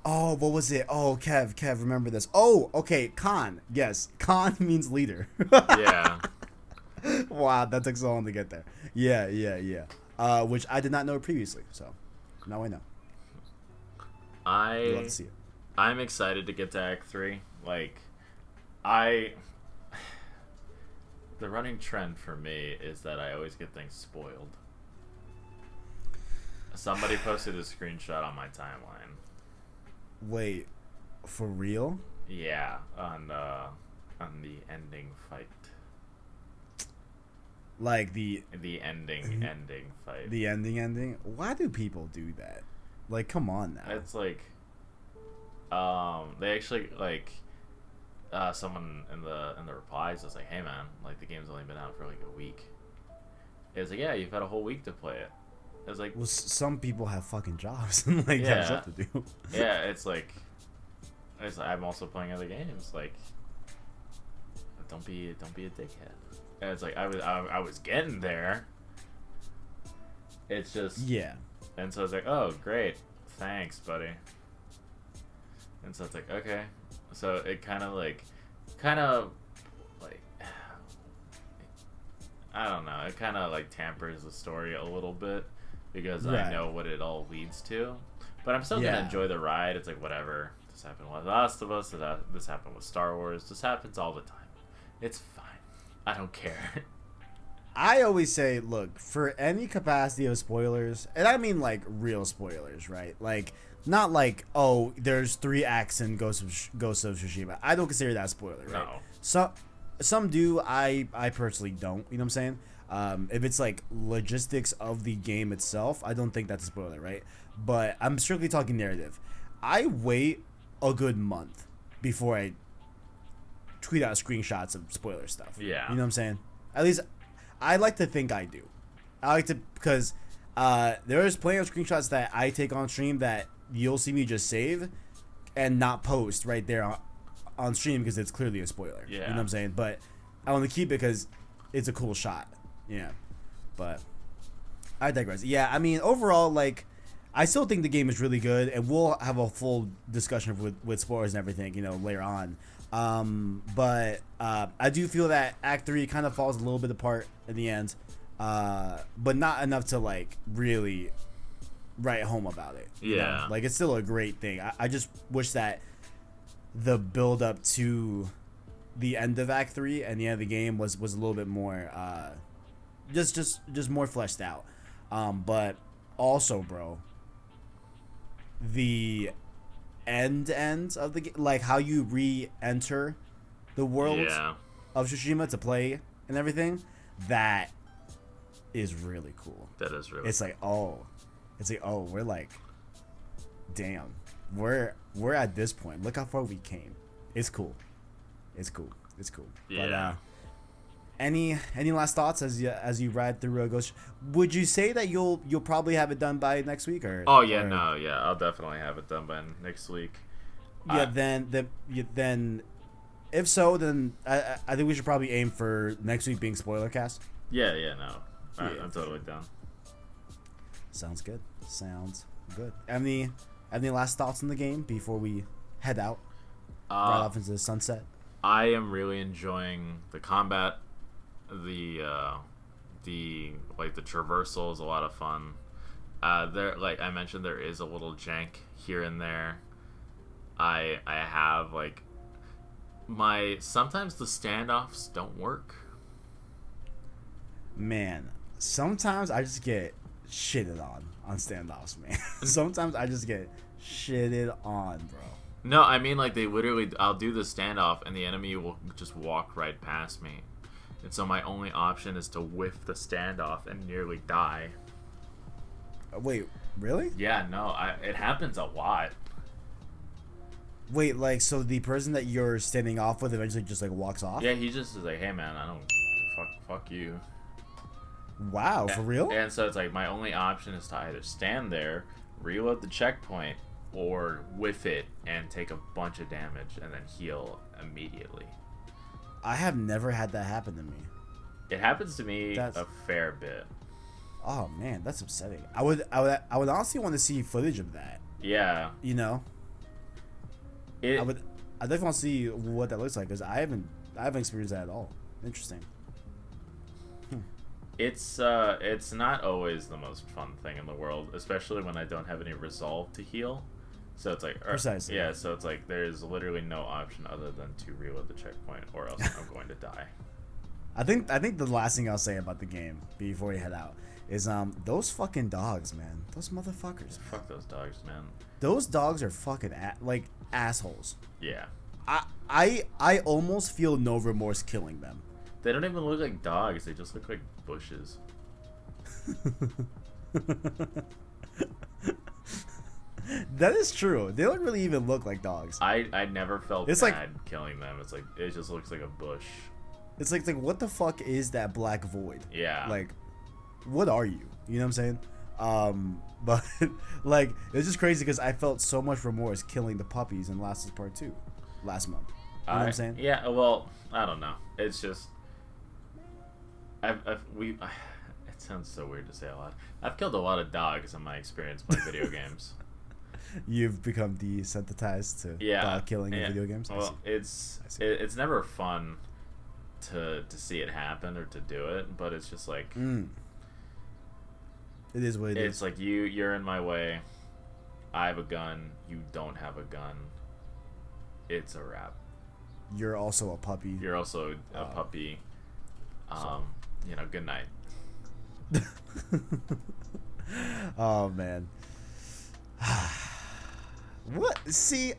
Oh, what was it? Oh, Kev, remember this. Oh, okay, Khan. Yes, Khan means leader. Yeah. Wow, that took so long to get there. Yeah. Which I did not know previously, so now I know. I'd love to see it. I'm excited to get to Act 3. Like, the running trend for me is that I always get things spoiled. Somebody posted a screenshot on my timeline. Wait, for real? Yeah, on the ending fight. Like the ending fight. The ending? Why do people do that? Like, come on now. It's like, they actually, like, someone in the replies was like, "Hey man, like the game's only been out for like a week." It's like, yeah, you've had a whole week to play it. It's like, well, some people have fucking jobs and like have stuff to do. Yeah, it's like I'm also playing other games. Like, don't be a dickhead. And it's like I was getting there. It's just, yeah. And so it's like, oh great, thanks, buddy. And so it's like, okay. So it kind of like I don't know. It kind of like tampers the story a little bit because Right. I know what it all leads to. But I'm still gonna Yeah. enjoy the ride. It's like whatever. This happened with Last of Us. This happened with Star Wars. This happens all the time. It's fine. I don't care. I always say, look, for any capacity of spoilers, and I mean like real spoilers, right? Like not like, oh, there's 3 acts in Ghost of Tsushima. I don't consider that a spoiler, right? No. Some do. I personally don't. You know what I'm saying? If it's like logistics of the game itself, I don't think that's a spoiler, right? But I'm strictly talking narrative. I wait a good month before I tweet out screenshots of spoiler stuff. Yeah. You know what I'm saying? At least I like to think I do. I like to, because there's plenty of screenshots that I take on stream that you'll see me just save and not post right there on stream because it's clearly a spoiler. Yeah. You know what I'm saying? But I want to keep it because it's a cool shot. Yeah. But I digress. Yeah, I mean, overall, like, I still think the game is really good, and we'll have a full discussion with spoilers and everything, you know, later on. But I do feel that Act 3 kind of falls a little bit apart in the end, but not enough to, like, really write home about it. You know? Yeah. Like, it's still a great thing. I just wish that the build up to the end of Act 3 and the end of the game was a little bit more, just more fleshed out. But also, bro, the ends of the game, like how you re-enter the world Yeah. of Tsushima to play and everything, that is really cool. That is really. It's like, oh, we're like, damn, we're at this point. Look how far we came. It's cool. Yeah. But any last thoughts as you ride through Ghost? Would you say that you'll probably have it done by next week, or? Oh yeah, or, no, yeah, I'll definitely have it done by next week. Yeah, then, if so, then I think we should probably aim for next week being spoiler cast. Yeah, no, Yeah, I'm totally down. Sounds good. Any last thoughts on the game before we head out right off into the sunset? I am really enjoying the combat. The traversal is a lot of fun. There, like I mentioned, there is a little jank here and there. I have like sometimes the standoffs don't work. Man, sometimes I just get shitted on standoffs, man. Sometimes I just get shitted on, bro. No, I mean like I'll do the standoff and the enemy will just walk right past me. And so my only option is to whiff the standoff and nearly die. Wait, really? Yeah, no, it happens a lot. Wait, like, so the person that you're standing off with eventually just like walks off? Yeah, he just is like, hey man, I don't fuck you. Wow, for real? And so it's like my only option is to either stand there, reload the checkpoint, or whiff it and take a bunch of damage and then heal immediately. I have never had that happen to me. It happens to me That's- a fair bit. Oh man, that's upsetting. I would honestly want to see footage of that. Yeah. You know, I definitely want to see what that looks like because I haven't experienced that at all. Interesting. It's not always the most fun thing in the world, especially when I don't have any resolve to heal. So it's like Precisely. Yeah, so it's like there's literally no option other than to reload the checkpoint or else I'm going to die. I think the last thing I'll say about the game before we head out is those fucking dogs, man. Those motherfuckers. Fuck those dogs, man. Those dogs are fucking like assholes. Yeah. I almost feel no remorse killing them. They don't even look like dogs, they just look like bushes. That is true. They don't really even look like dogs. I never felt It's bad killing them. It's like it just looks like a bush. It's like what the fuck is that black void? Yeah. Like, what are you? You know what I'm saying? But like it's just crazy because I felt so much remorse killing the puppies in Last of Us Part 2 last month. You know what I'm saying? Yeah, well, I don't know. It's just it sounds so weird to say a lot. I've killed a lot of dogs in my experience playing video games. You've become desensitized to dog killing in video games. Well, it's never fun to see it happen or to do it, but it's just like it is what it is. It's like you're in my way. I have a gun. You don't have a gun. It's a wrap. You're also a puppy. You're also a puppy. Good night. Oh man. What? See,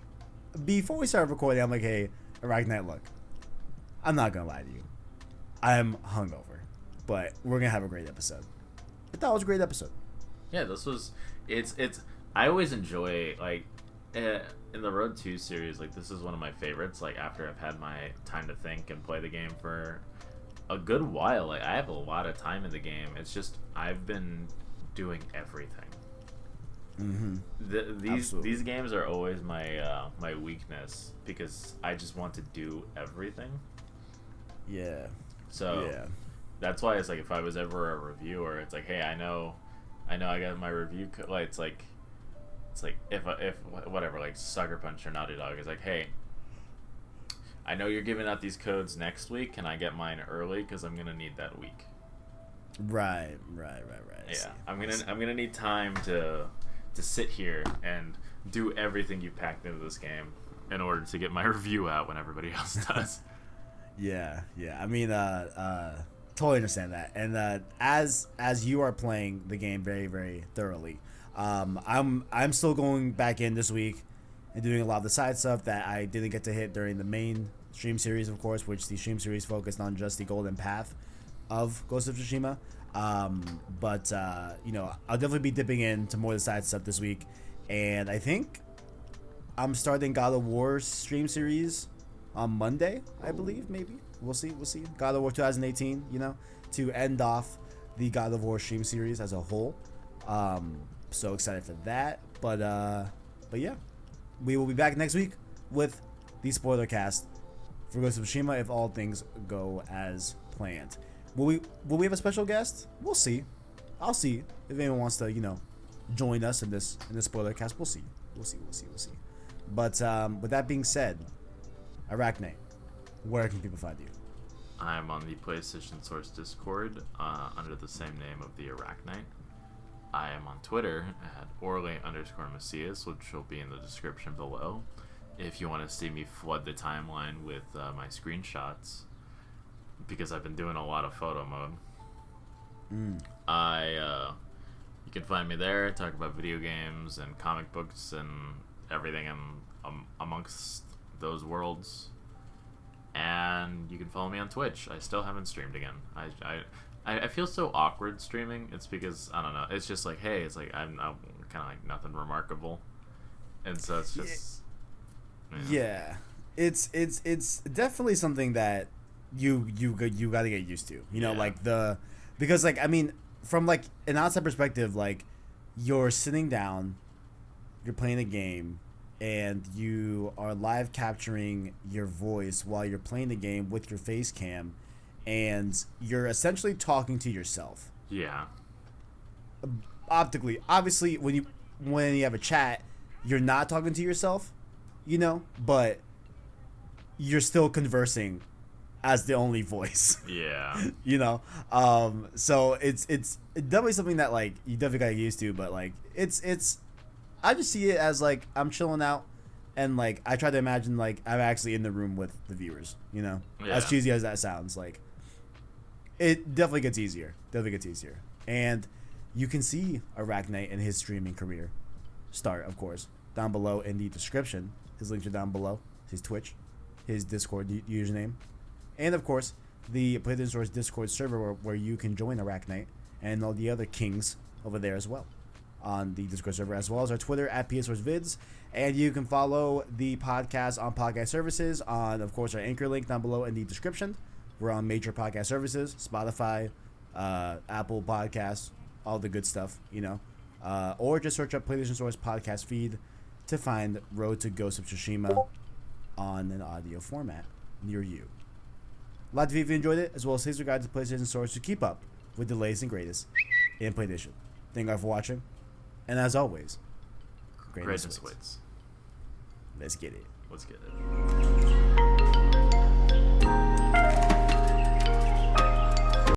before we started recording, I'm like, hey, Arachnite, look, I'm not gonna lie to you. I'm hungover, but we're gonna have a great episode. I thought it was a great episode. Yeah, this was. It's. I always enjoy in the Road 2 series. Like, this is one of my favorites. Like, after I've had my time to think and play the game for a good while. Like, I have a lot of time in the game. It's just I've been doing everything. These games are always my weakness because I just want to do everything. Yeah. So that's why it's like if I was ever a reviewer, it's like, hey, I know I got my review. It's like if whatever, like Sucker Punch or Naughty Dog is like, hey, I know you're giving out these codes next week. Can I get mine early? Because I'm gonna need that week. Right. Yeah, I'm gonna need time to sit here and do everything you packed into this game in order to get my review out when everybody else does. Yeah. I mean, totally understand that. And as you are playing the game very, very thoroughly, I'm still going back in this week and doing a lot of the side stuff that I didn't get to hit during the main stream series, of course, which the stream series focused on just the golden path of Ghost of Tsushima. But I'll definitely be dipping into more of the side stuff this week, and I think I'm starting God of War stream series on Monday, I believe. Maybe we'll see. God of War 2018, to end off the God of War stream series as a whole. So excited for that. But yeah, we will be back next week with the spoiler cast for Ghost of Tsushima if all things go as planned. Will we have a special guest? We'll see. I'll see if anyone wants to, join us in this spoiler cast. We'll see. But with that being said, Arachnite, where can people find you? I'm on the PlayStation Source Discord under the same name of the Arachnite. I am on Twitter at Orle_Macias, which will be in the description below. If you want to see me flood the timeline with my screenshots, because I've been doing a lot of photo mode. You can find me there, talk about video games and comic books and everything amongst those worlds. And you can follow me on Twitch. I still haven't streamed again. I feel so awkward streaming. It's because, I don't know, it's just like, hey, it's like I'm kind of like nothing remarkable. And so it's just... Yeah. It's definitely something that you got to get used to, because like, I mean, from like an outside perspective, like you're sitting down, you're playing a game, and you are live capturing your voice while you're playing the game with your face cam, and you're essentially talking to yourself. Yeah. Optically, obviously, when you have a chat, you're not talking to yourself, but you're still conversing as the only voice. Yeah. So it's definitely something that like you definitely got used to, but like it's I just see it as like I'm chilling out, and like I try to imagine like I'm actually in the room with the viewers, Yeah. As cheesy as that sounds, like it definitely gets easier. And you can see Arachnite and his streaming career start, of course, down below in the description. His links are down below. His Twitch, his Discord username, and of course the PlayStation Source Discord server where you can join Arachnite and all the other kings over there as well on the Discord server, as well as our Twitter at PSSourceVids. And you can follow the podcast on podcast services on, of course, our Anchor link down below in the description. We're on major podcast services, Spotify, Apple Podcasts, all the good stuff, or just search up PlayStation Source podcast feed to find Road to Ghost of Tsushima on an audio format near you. A lot of you enjoyed it, as well as his regard to PlayStation Source to keep up with the latest and greatest in PlayStation. Thank you all for watching, and as always, greatness waits. Let's get it.